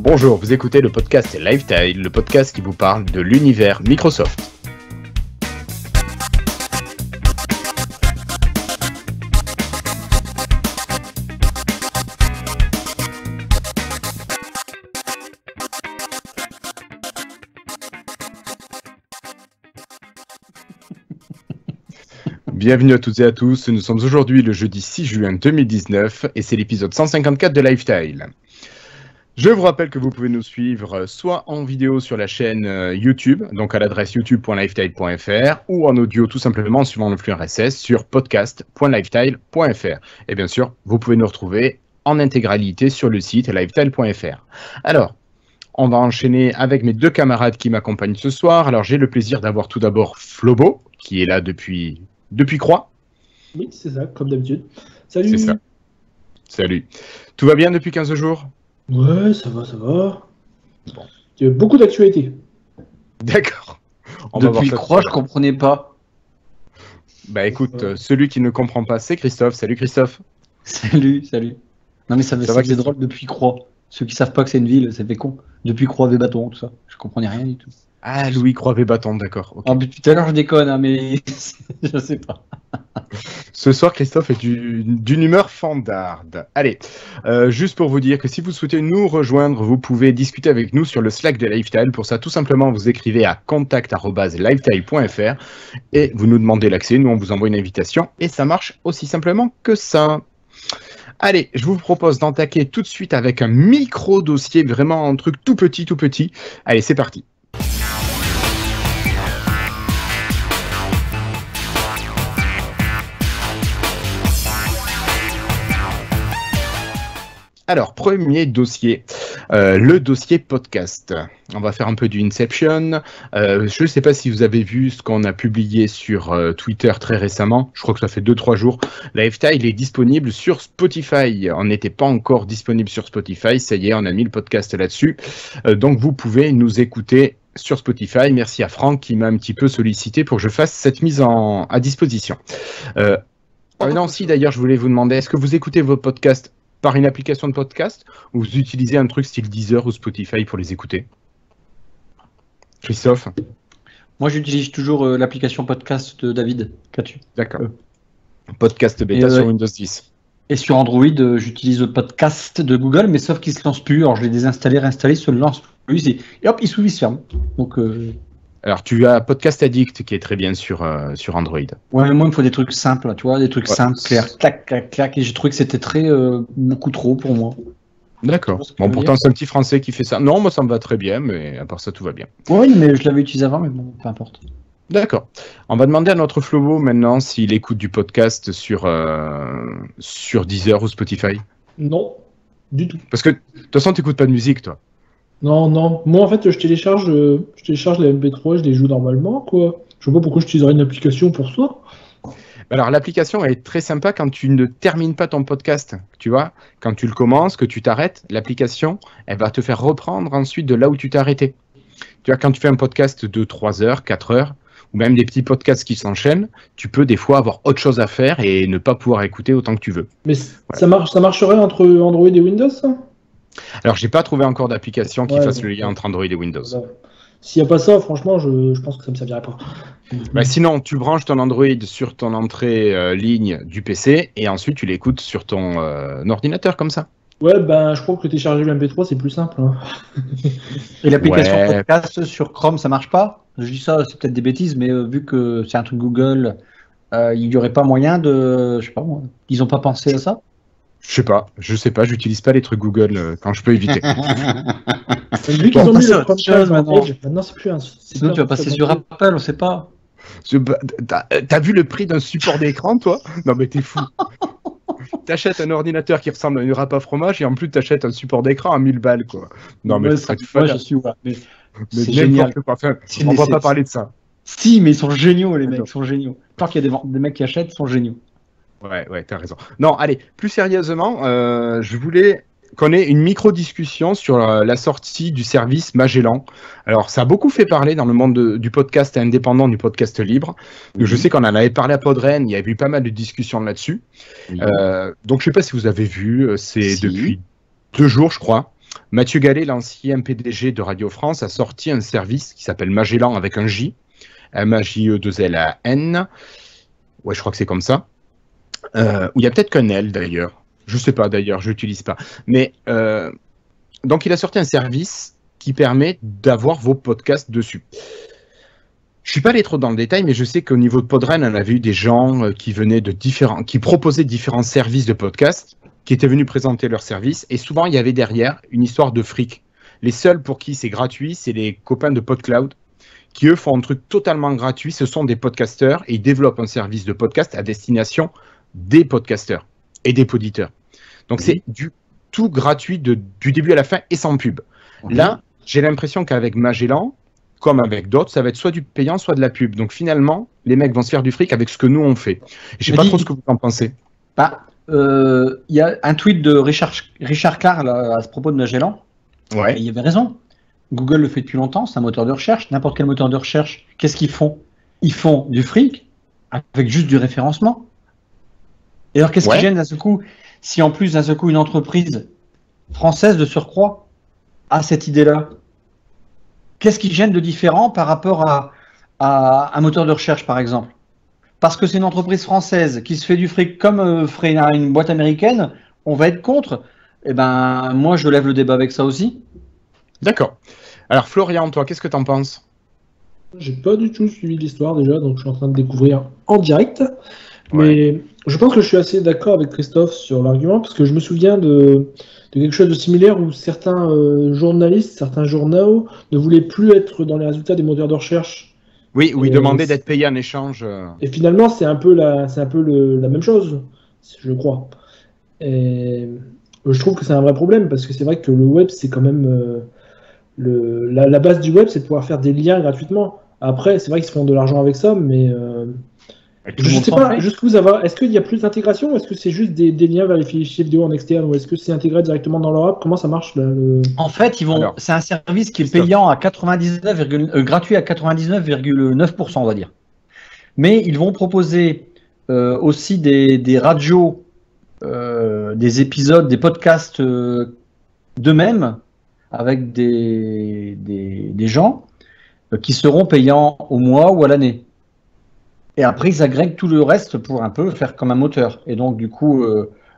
Bonjour, vous écoutez le podcast Lifetile, le podcast qui vous parle de l'univers Microsoft. Bienvenue à toutes et à tous, nous sommes aujourd'hui le jeudi 6 juin 2019 et c'est l'épisode 154 de Lifetile. Je vous rappelle que vous pouvez nous suivre soit en vidéo sur la chaîne YouTube, donc à l'adresse youtube.lifetile.fr, ou en audio tout simplement en suivant le flux RSS sur podcast.lifetile.fr. Et bien sûr, vous pouvez nous retrouver en intégralité sur le site lifetile.fr. Alors, on va enchaîner avec mes deux camarades qui m'accompagnent ce soir. Alors, j'ai le plaisir d'avoir tout d'abord Flobo, qui est là depuis Croix. Oui, c'est ça, comme d'habitude. Salut. C'est ça. Salut. Tout va bien depuis 15 jours ? Ouais, ça va. Bon. Il y a beaucoup d'actualités. D'accord. Depuis Croix, je comprenais pas. Bah écoute, celui qui ne comprend pas, c'est Christophe. Salut Christophe. Salut. Non mais ça c'est drôle depuis Croix. Ceux qui savent pas que c'est une ville, ça fait con. Depuis Croix, Bâton, tout ça. Je comprenais rien du tout. Ah, Louis Croix-Bâton, d'accord. Okay. Ah, depuis tout à l'heure, je déconne, hein, mais je sais pas. Ce soir, Christophe est d'une humeur fandarde. Allez, juste pour vous dire que si vous souhaitez nous rejoindre, vous pouvez discuter avec nous sur le Slack de Lifetile. Pour ça, tout simplement, vous écrivez à contact@lifetile.fr et vous nous demandez l'accès. Nous, on vous envoie une invitation et ça marche aussi simplement que ça. Allez, je vous propose d'attaquer tout de suite avec un micro-dossier, vraiment un truc tout petit. Allez, c'est parti. Alors, premier dossier, le dossier podcast. On va faire un peu du Inception. Je ne sais pas si vous avez vu ce qu'on a publié sur Twitter très récemment. Je crois que ça fait 2-3 jours. Lifetile est disponible sur Spotify. On n'était pas encore disponible sur Spotify. Ça y est, on a mis le podcast là-dessus. Donc, vous pouvez nous écouter sur Spotify. Merci à Franck qui m'a un petit peu sollicité pour que je fasse cette mise à disposition. Non, si d'ailleurs, je voulais vous demander, est-ce que vous écoutez vos podcasts par une application de podcast ou vous utilisez un truc style Deezer ou Spotify pour les écouter? Christophe? Moi, j'utilise toujours l'application podcast de David. Qu'as-tu? D'accord. Podcast bêta sur Windows 10. Et sur Android, j'utilise le podcast de Google, mais sauf qu'il ne se lance plus. Alors, je l'ai désinstallé, réinstallé, il se lance plus et hop, il s'ouvre, il se ferme. Donc, alors, tu as Podcast Addict qui est très bien sur Android. Ouais, mais moi, il me faut des trucs simples, tu vois, des trucs simples, clairs, clac. Et j'ai trouvé que c'était beaucoup trop pour moi. D'accord. Bon, pourtant, c'est un petit Français qui fait ça. Non, moi, ça me va très bien, mais à part ça, tout va bien. Oui, mais je l'avais utilisé avant, mais bon, peu importe. D'accord. On va demander à notre Flobo maintenant s'il écoute du podcast sur Deezer ou Spotify. Non, du tout. Parce que, de toute façon, tu n'écoutes pas de musique, toi. Non. Moi, en fait, je télécharge les MP3, je les joue normalement, quoi. Je vois pas pourquoi j'utiliserais une application pour ça. Alors, l'application est très sympa quand tu ne termines pas ton podcast, tu vois. Quand tu le commences, que tu t'arrêtes, l'application, elle va te faire reprendre ensuite de là où tu t'es arrêté. Tu vois, quand tu fais un podcast de 3 heures, 4 heures, ou même des petits podcasts qui s'enchaînent, tu peux des fois avoir autre chose à faire et ne pas pouvoir écouter autant que tu veux. Mais ça marcherait entre Android et Windows, ça? Alors, j'ai pas trouvé encore d'application qui fasse le lien entre Android et Windows. Voilà. S'il n'y a pas ça, franchement, je pense que ça me servirait pas. Bah, sinon, tu branches ton Android sur ton entrée ligne du PC et ensuite tu l'écoutes sur ton ordinateur comme ça. Ouais, ben je crois que télécharger le MP3 c'est plus simple. Hein. Et l'application podcast sur Chrome, ça marche pas? Je dis ça, c'est peut-être des bêtises, mais vu que c'est un truc Google, il n'y aurait pas moyen de. Je sais pas moi. Ils n'ont pas pensé à ça? Je sais pas, j'utilise pas les trucs Google quand je peux éviter. Vu qu'ils ont mis le Chromecast maintenant c'est plus un. Sinon tu vas passer sur Apple, on sait pas. T'as vu le prix d'un support d'écran, toi? Non mais t'es fou. T'achètes un ordinateur qui ressemble à une râpe à fromage et en plus t'achètes un support d'écran à 1000 balles, quoi. Non mais c'est moi je suis mais c'est génial. Enfin, on va pas parler de ça. Si, mais ils sont géniaux, les mecs, ils sont géniaux. Tant qu'il y a des mecs qui achètent, ils sont géniaux. Ouais, t'as raison. Non, allez, plus sérieusement, je voulais qu'on ait une micro-discussion sur la sortie du service Magellan. Alors, ça a beaucoup fait parler dans le monde du podcast indépendant, du podcast libre. Je sais qu'on en avait parlé à Podren, il y a eu pas mal de discussions là-dessus. Donc, je ne sais pas si vous avez vu, c'est depuis 2 jours, je crois. Mathieu Gallet, l'ancien PDG de Radio France, a sorti un service qui s'appelle Magellan avec un J, M-A-J-E-2-L-A-N. Ouais, je crois que c'est comme ça. Où il y a peut-être qu'un L d'ailleurs. Je sais pas d'ailleurs, je l'utilise pas. Mais donc il a sorti un service qui permet d'avoir vos podcasts dessus. Je suis pas allé trop dans le détail, mais je sais qu'au niveau de Podren, on avait eu des gens qui proposaient différents services de podcasts, qui étaient venus présenter leurs services, et souvent il y avait derrière une histoire de fric. Les seuls pour qui c'est gratuit, c'est les copains de PodCloud, qui eux font un truc totalement gratuit. Ce sont des podcasteurs et ils développent un service de podcast à destination des podcasteurs et des poditeurs. Donc c'est du tout gratuit du début à la fin et sans pub. Là, j'ai l'impression qu'avec Magellan, comme avec d'autres, ça va être soit du payant, soit de la pub. Donc finalement, les mecs vont se faire du fric avec ce que nous on fait. Je sais pas trop ce que vous en pensez. Il y a un tweet de Richard Clark là, à ce propos de Magellan. Ouais. Et il avait raison. Google le fait depuis longtemps, c'est un moteur de recherche. N'importe quel moteur de recherche, qu'est-ce qu'ils font? Ils font du fric avec juste du référencement. Et alors qu'est-ce qui gêne d'un seul coup, si en plus d'un seul coup une entreprise française de surcroît a cette idée-là? Qu'est-ce qui gêne de différent par rapport à un moteur de recherche, par exemple? Parce que c'est une entreprise française qui se fait du fric comme ferait une boîte américaine, on va être contre. Eh ben, moi, je lève le débat avec ça aussi. D'accord. Alors, Florian, toi, qu'est-ce que tu en penses? J'ai pas du tout suivi l'histoire déjà, donc je suis en train de découvrir en direct. Mais je pense que je suis assez d'accord avec Christophe sur l'argument, parce que je me souviens de quelque chose de similaire où certains journalistes, certains journaux ne voulaient plus être dans les résultats des moteurs de recherche. Oui, où ils demandaient d'être payés en échange. Et finalement, c'est un peu la même chose, je crois. Et je trouve que c'est un vrai problème, parce que c'est vrai que le web, c'est quand même... la base du web, c'est de pouvoir faire des liens gratuitement. Après, c'est vrai qu'ils se font de l'argent avec ça, mais... je ne sais pas, est-ce qu'il y a plus d'intégration ou est-ce que c'est juste des liens vers les fichiers vidéo en externe ou est-ce que c'est intégré directement dans leur app? Comment ça marche là, En fait, c'est un service qui est payant à 99, gratuit à 99,9%, on va dire. Mais ils vont proposer aussi des radios, des épisodes, des podcasts d'eux-mêmes avec des gens qui seront payants au mois ou à l'année. Et après, ils agrèguent tout le reste pour un peu faire comme un moteur. Et donc, du coup,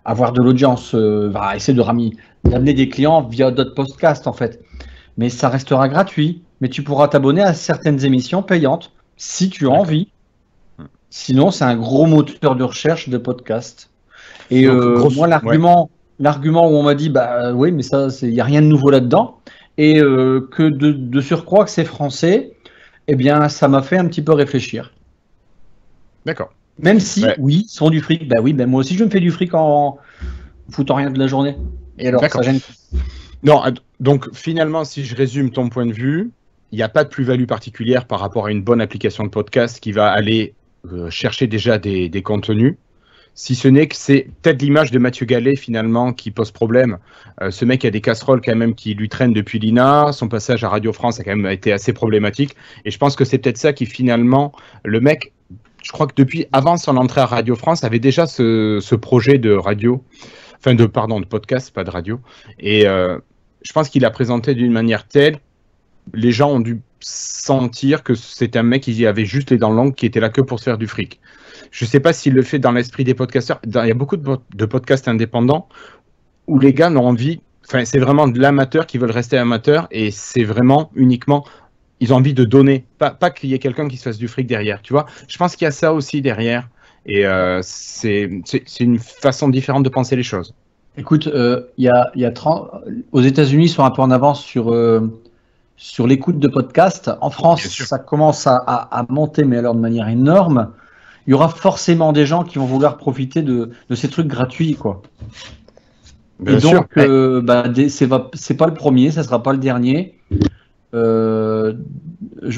avoir de l'audience, va essayer d'amener des clients via d'autres podcasts, en fait. Mais ça restera gratuit. Mais tu pourras t'abonner à certaines émissions payantes, si tu as envie. Sinon, c'est un gros moteur de recherche de podcast. Et donc, moi, l'argument où on m'a dit, bah oui, mais ça, il n'y a rien de nouveau là-dedans. Et que de surcroît que c'est français, eh bien, ça m'a fait un petit peu réfléchir. D'accord. Même si, oui, ils font du fric. Bah oui, ben moi aussi je me fais du fric en foutant rien de la journée. Et alors, ça gêne. Non, donc finalement, si je résume ton point de vue, il n'y a pas de plus-value particulière par rapport à une bonne application de podcast qui va aller chercher déjà des contenus. Si ce n'est que c'est peut-être l'image de Mathieu Gallet finalement qui pose problème. Ce mec a des casseroles quand même qui lui traînent depuis l'INA. Son passage à Radio France a quand même été assez problématique. Et je pense que c'est peut-être ça qui finalement, le mec... Je crois que depuis avant son entrée à Radio France, avait déjà ce projet de radio, de podcast, pas de radio. Et je pense qu'il a présenté d'une manière telle, les gens ont dû sentir que c'était un mec qui avait juste les dents longues, qui était là que pour se faire du fric. Je ne sais pas s'il le fait dans l'esprit des podcasteurs. Il y a beaucoup de podcasts indépendants où les gars n'ont envie, c'est vraiment de l'amateur qui veulent rester amateur et c'est vraiment uniquement... Ils ont envie de donner, pas qu'il y ait quelqu'un qui se fasse du fric derrière, tu vois. Je pense qu'il y a ça aussi derrière, et c'est une façon différente de penser les choses. Écoute, aux États-Unis, ils sont un peu en avance sur l'écoute de podcasts. En France, ça commence à monter, mais alors de manière énorme. Il y aura forcément des gens qui vont vouloir profiter de ces trucs gratuits, quoi. Bien sûr. C'est pas le premier, ça sera pas le dernier. Je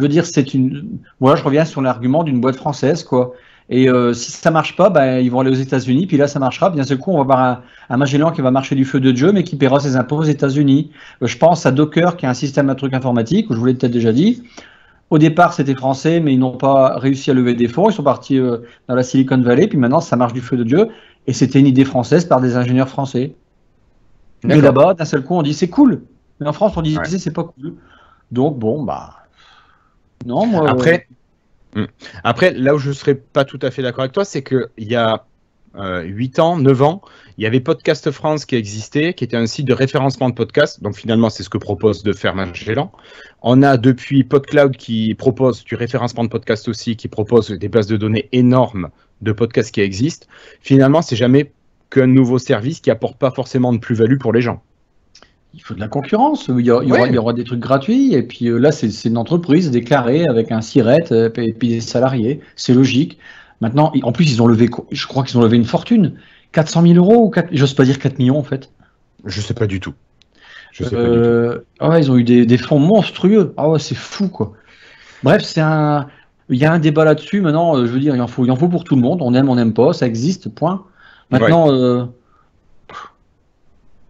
veux dire, je reviens sur l'argument d'une boîte française, quoi. Et si ça marche pas, ils vont aller aux États-Unis, puis là ça marchera. Bien sûr, on va avoir un Magellan qui va marcher du feu de Dieu, mais qui paiera ses impôts aux États-Unis. Je pense à Docker, qui est un système à truc informatique, je vous l'ai peut-être déjà dit. Au départ, c'était français, mais ils n'ont pas réussi à lever des fonds. Ils sont partis dans la Silicon Valley, puis maintenant ça marche du feu de Dieu. Et c'était une idée française par des ingénieurs français. Mais là-bas, d'un seul coup, on dit c'est cool. Mais en France, on disait c'est pas cool. Donc bon, bah non, moi. Après, là où je ne serais pas tout à fait d'accord avec toi, c'est qu'il y a 8 ans, 9 ans, il y avait Podcast France qui existait, qui était un site de référencement de podcasts. Donc finalement, c'est ce que propose de faire Magellan. On a depuis PodCloud qui propose du référencement de podcasts aussi, qui propose des bases de données énormes de podcasts qui existent. Finalement, c'est jamais qu'un nouveau service qui apporte pas forcément de plus-value pour les gens. Il faut de la concurrence, il y aura des trucs gratuits, et puis là, c'est une entreprise déclarée avec un SIRET et puis des salariés, c'est logique. Maintenant, en plus, je crois qu'ils ont levé une fortune, 400 000 euros, ou j'ose pas dire 4 millions en fait. Je sais pas du tout. Ah ouais, ils ont eu des fonds monstrueux, ah ouais, c'est fou quoi. Bref, il y a un débat là-dessus, maintenant, je veux dire, il en faut pour tout le monde, on aime, on n'aime pas, ça existe, point. Maintenant...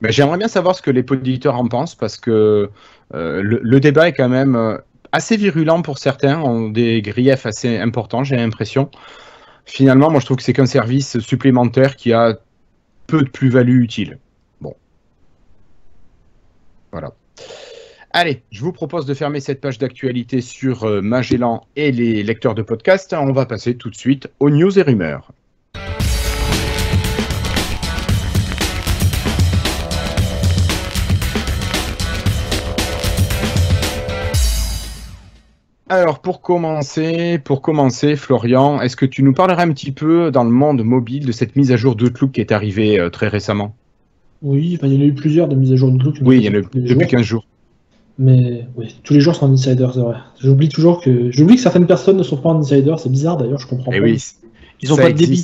Mais j'aimerais bien savoir ce que les auditeurs en pensent parce que le débat est quand même assez virulent pour certains, ont des griefs assez importants, j'ai l'impression. Finalement, moi je trouve que c'est qu'un service supplémentaire qui a peu de plus-value utile. Bon. Voilà. Allez, je vous propose de fermer cette page d'actualité sur Magellan et les lecteurs de podcast. On va passer tout de suite aux news et rumeurs. Alors, pour commencer, Florian, est-ce que tu nous parlerais un petit peu dans le monde mobile de cette mise à jour d'Outlook qui est arrivée très récemment? Oui, il y en a eu plusieurs de mises à jour d'Outlook. Oui, il y en a eu depuis 15 jours. Mais oui, tous les jours sont en insider, c'est vrai. J'oublie que certaines personnes ne sont pas en insider, c'est bizarre d'ailleurs, je comprends pas. Oui, ils ont pas de débit.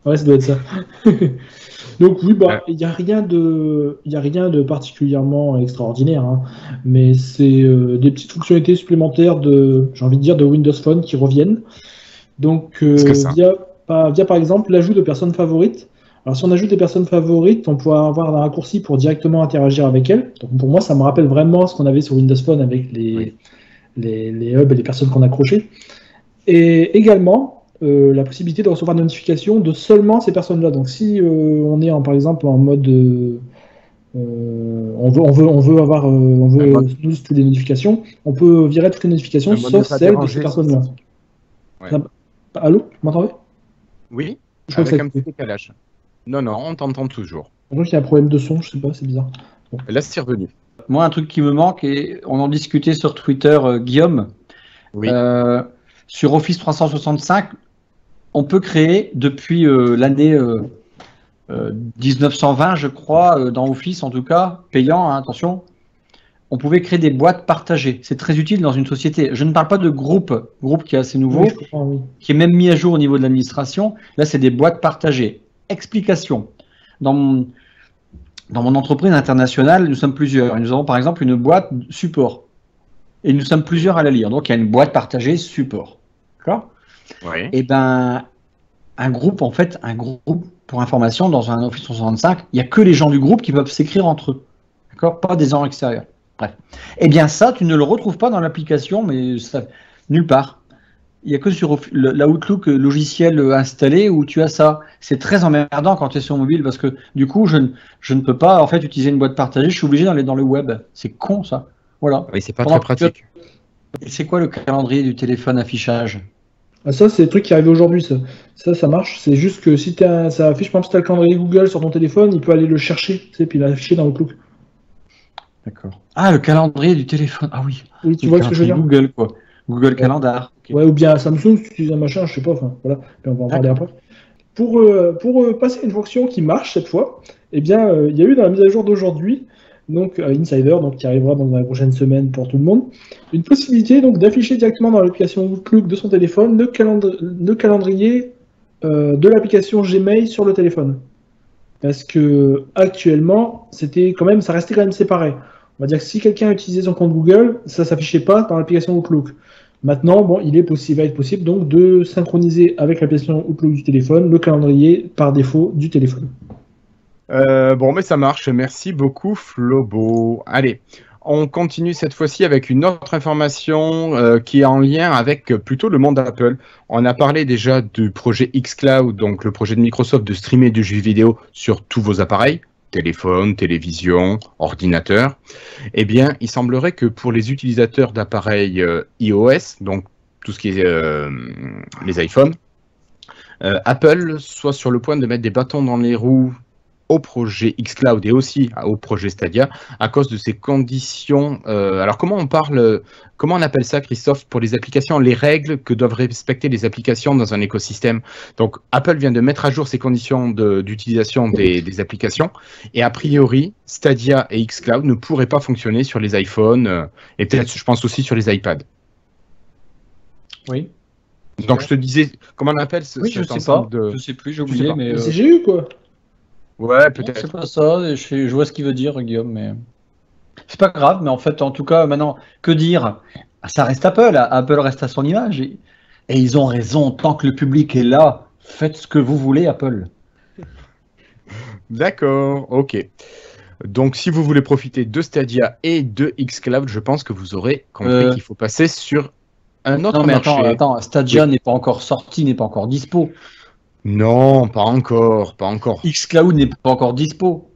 Ouais, ça doit être ça. Donc oui, il n'y a rien de particulièrement extraordinaire, hein, mais c'est des petites fonctionnalités supplémentaires j'ai envie de dire, de Windows Phone qui reviennent. Donc via par exemple l'ajout de personnes favorites. Alors si on ajoute des personnes favorites, on pourra avoir un raccourci pour directement interagir avec elles. Donc pour moi, ça me rappelle vraiment ce qu'on avait sur Windows Phone avec les hubs et les personnes qu'on accrochait. Et également la possibilité de recevoir des notifications de seulement ces personnes-là. Donc si on est par exemple en mode on veut snooze toutes les notifications, on peut virer toutes les notifications sauf celles de ces personnes-là. Ouais. Allô, vous m'entendez? Oui, avec un petit décalage. Non, on t'entend toujours. Je crois qu'il y a un problème de son, je sais pas, c'est bizarre. Bon. Là, c'est revenu. Moi, un truc qui me manque, et on en discutait sur Twitter, Guillaume, oui. Sur Office 365, on peut créer depuis l'année 1920, je crois, dans Office en tout cas, payant, hein, attention, on pouvait créer des boîtes partagées. C'est très utile dans une société. Je ne parle pas de groupe qui est assez nouveau, qui est même mis à jour au niveau de l'administration. Là, c'est des boîtes partagées. Explication. Dans mon entreprise internationale, nous sommes plusieurs. Nous avons par exemple une boîte support. Et nous sommes plusieurs à la lire. Donc, il y a une boîte partagée support. D'accord ? Oui. Et bien, un groupe, pour information, dans un Office 365, il n'y a que les gens du groupe qui peuvent s'écrire entre eux. D'accord ? Pas des gens extérieurs. Bref. Eh bien, ça, tu ne le retrouves pas dans l'application, mais ça, nulle part. Il n'y a que sur la Outlook logiciel installé où tu as ça. C'est très emmerdant quand tu es sur mobile parce que du coup, je ne peux pas en fait utiliser une boîte partagée. Je suis obligé d'aller dans le web. C'est con, ça. Voilà. Oui, c'est pas très pratique. C'est quoi le calendrier du téléphone affichage? Ah, ça, c'est le truc qui est arrivé aujourd'hui. Ça marche. C'est juste que si ça affiche, par exemple, si tu as le calendrier Google sur ton téléphone, il peut aller le chercher, tu sais, puis l'afficher dans Outlook. D'accord. Ah, le calendrier du téléphone. Ah oui. Oui, tu vois ce que je veux dire. Google, quoi. Google Calendar. Okay. Ouais, ou bien Samsung, si tu utilises un machin, je sais pas. Enfin, voilà. Puis on va en parler après. Pour passer à une fonction qui marche cette fois, eh bien, il y a eu dans la mise à jour d'aujourd'hui, donc Insider, donc qui arrivera dans la prochaine semaine pour tout le monde, une possibilité donc d'afficher directement dans l'application Outlook de son téléphone le calendrier de l'application Gmail sur le téléphone. Parce que actuellement, ça restait quand même séparé. On va dire que si quelqu'un utilisait son compte Google, ça s'affichait pas dans l'application Outlook. Maintenant, bon, va être possible donc de synchroniser avec l'application Outlook du téléphone le calendrier par défaut du téléphone. Bon, mais ça marche. Merci beaucoup, Flobo. Allez, on continue cette fois-ci avec une autre information qui est en lien avec plutôt le monde Apple. On a parlé déjà du projet xCloud, donc le projet de Microsoft de streamer du jeu vidéo sur tous vos appareils. téléphone, télévision, ordinateur. Eh bien, il semblerait que pour les utilisateurs d'appareils iOS, donc tout ce qui est les iPhones, Apple soit sur le point de mettre des bâtons dans les roues au projet xCloud et aussi au projet Stadia à cause de ces conditions. Alors comment on appelle ça, Christophe, pour les applications, les règles que doivent respecter les applications dans un écosystème. Donc Apple vient de mettre à jour ces conditions d'utilisation des applications et a priori Stadia et xCloud ne pourraient pas fonctionner sur les iPhones et peut-être je pense aussi sur les iPads. Oui. Donc je te disais, comment on appelle ce Oui, je sais pas, je sais plus, j'ai oublié, mais... C'est CGU, quoi. Ouais, peut-être. C'est pas ça, je vois ce qu'il veut dire, Guillaume, mais... C'est pas grave, mais en fait, en tout cas, maintenant, que dire? Ça reste Apple, Apple reste à son image, et ils ont raison, tant que le public est là, faites ce que vous voulez, Apple. D'accord, ok. Donc, si vous voulez profiter de Stadia et de xCloud, je pense que vous aurez compris qu'il faut passer sur un autre marché. Attends, Stadia n'est pas encore sorti, n'est pas encore dispo. Non, pas encore. xCloud n'est pas encore dispo.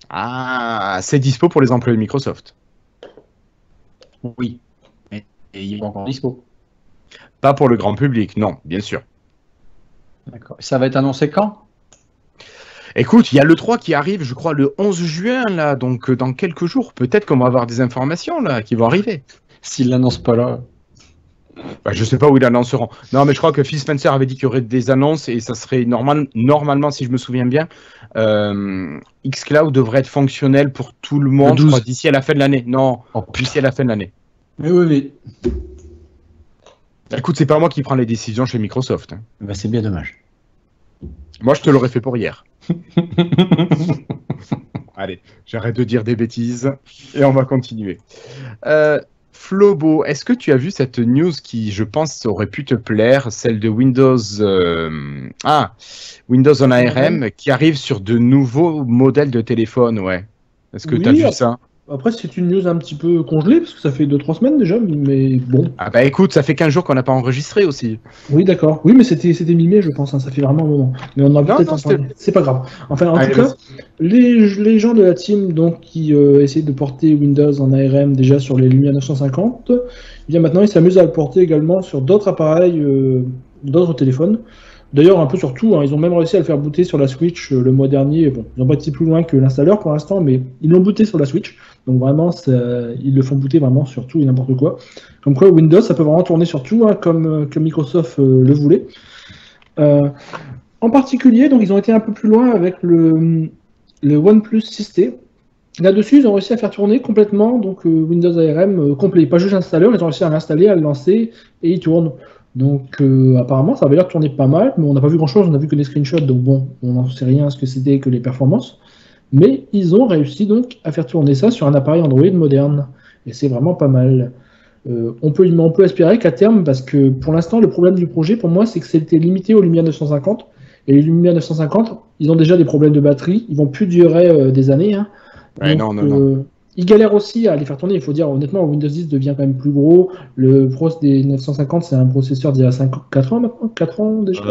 Ah, c'est dispo pour les employés de Microsoft. Oui, mais il n'est pas encore dispo. Pas pour le grand public, non, bien sûr. D'accord. Ça va être annoncé quand? Écoute, il y a l'E3 qui arrive, je crois, le 11 juin, là, donc dans quelques jours. Peut-être qu'on va avoir des informations, là, qui vont arriver. S'ils l'annoncent pas là... Bah, je sais pas où ils l'annonceront. Non, mais je crois que Phil Spencer avait dit qu'il y aurait des annonces et ça serait normalement, si je me souviens bien, xCloud devrait être fonctionnel pour tout le monde d'ici à la fin de l'année. Non, d'ici à la fin de l'année. Mais oui. Écoute, c'est pas moi qui prends les décisions chez Microsoft. Hein. Bah, c'est bien dommage. Moi, je te l'aurais fait pour hier. Allez, j'arrête de dire des bêtises et on va continuer. Flobo, est-ce que tu as vu cette news qui, je pense, aurait pu te plaire, celle de Windows, Windows on ARM, qui arrive sur de nouveaux modèles de téléphone, ouais. Est-ce que tu as vu ça? Après, c'est une news un petit peu congelée, parce que ça fait 2-3 semaines déjà, mais bon. Ah bah écoute, ça fait 15 jours qu'on n'a pas enregistré aussi. Oui, d'accord. Oui, mais c'était mi-mai, je pense, hein, ça fait vraiment un moment. Mais on a peut-être... C'est pas grave. Enfin, en tout cas, les gens de la team donc, qui essaient de porter Windows en ARM déjà sur les Lumia 950, eh bien maintenant, ils s'amusent à le porter également sur d'autres appareils, d'autres téléphones. D'ailleurs, un peu sur tout, hein, ils ont même réussi à le faire booter sur la Switch le mois dernier. Bon, ils n'ont pas été plus loin que l'installeur pour l'instant, mais ils l'ont booté sur la Switch. Donc vraiment, ils le font booter vraiment sur tout et n'importe quoi. Comme quoi, Windows, ça peut vraiment tourner sur tout, hein, comme Microsoft le voulait. En particulier, donc ils ont été un peu plus loin avec le OnePlus 6T. Là-dessus, ils ont réussi à faire tourner complètement donc Windows ARM complet. Pas juste l'installeur, ils ont réussi à l'installer, à le lancer, et il tourne. Donc apparemment ça avait l'air de tourner pas mal, mais on n'a pas vu grand chose, on n'a vu que des screenshots, donc bon, on n'en sait rien ce que c'était que les performances. Mais ils ont réussi donc à faire tourner ça sur un appareil Android moderne. Et c'est vraiment pas mal. On peut espérer qu'à terme, parce que pour l'instant le problème du projet pour moi c'est que c'était limité aux Lumia 950. Et les Lumia 950, ils ont déjà des problèmes de batterie, ils vont plus durer des années. Hein. Ouais, donc, non. Ils galèrent aussi à les faire tourner, il faut dire honnêtement, Windows 10 devient quand même plus gros. Le Pro des 950, c'est un processeur d'il y a 4 ans maintenant, 4 ans déjà.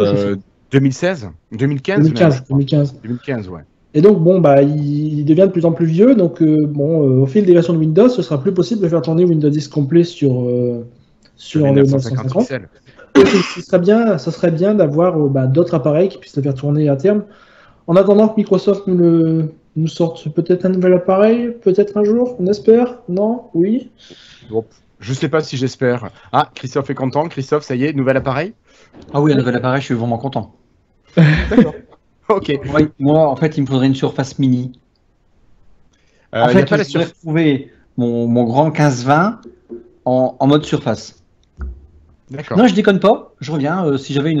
2016 2015 2015, ouais. Et donc, bon, bah, il devient de plus en plus vieux, donc au fil des versions de Windows, ce sera plus possible de faire tourner Windows 10 complet sur le 950. Ce serait bien d'avoir d'autres appareils qui puissent le faire tourner à terme. En attendant que Microsoft nous sorte peut-être un nouvel appareil, peut-être un jour, on espère, non, oui. Bon, je sais pas si j'espère. Ah, Christophe est content. Christophe, ça y est, nouvel appareil? Ah oui, un nouvel appareil, je suis vraiment content. D'accord. Ok. Ouais, moi, en fait, il me faudrait une Surface Mini. En fait, je voudrais retrouver mon grand 1520 en mode Surface. D'accord. Non, je déconne pas. Je reviens. Si j'avais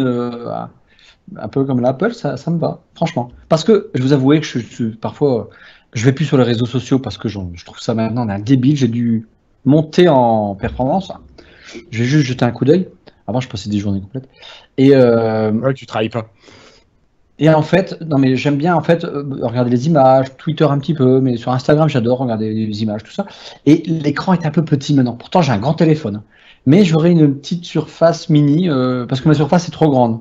un peu comme l'Apple, ça me va, franchement. Parce que je vous avouer que parfois, je vais plus sur les réseaux sociaux parce que je trouve ça maintenant un débile. J'ai dû monter en performance. Je vais juste jeter un coup d'œil. Avant, je passais des journées complètes. Et ouais, tu travailles pas. Et en fait, non mais j'aime bien en fait regarder les images, Twitter un petit peu, mais sur Instagram j'adore regarder les images, tout ça. Et l'écran est un peu petit maintenant. Pourtant j'ai un grand téléphone, mais j'aurais une petite Surface Mini parce que ma Surface est trop grande.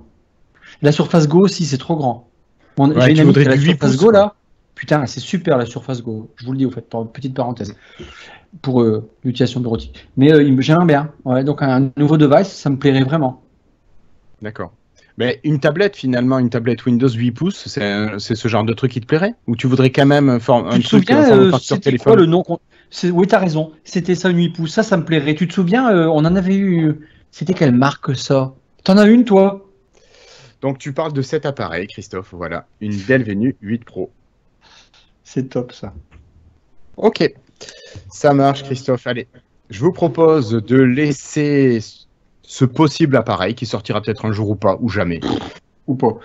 La Surface Go aussi c'est trop grand. J'ai une amie qui a la Surface Go là. Putain, c'est super la Surface Go. Je vous le dis, au fait, petite parenthèse, pour l'utilisation bureautique. Mais j'aimerais bien. Ouais, donc un nouveau device, ça me plairait vraiment. D'accord. Mais une tablette, finalement, une tablette Windows 8 pouces, c'est ce genre de truc qui te plairait? Ou tu voudrais quand même un truc sur téléphone? Quoi le nom oui, t'as raison. C'était ça, une 8 pouces. Ça me plairait. Tu te souviens, on en avait eu... C'était quelle marque, ça? T'en as une, toi? Donc, tu parles de cet appareil, Christophe. Voilà, une Dell Venue 8 Pro. C'est top, ça. Ok, ça marche, Christophe. Allez, je vous propose de laisser ce possible appareil qui sortira peut-être un jour ou pas, ou jamais. Ou pas.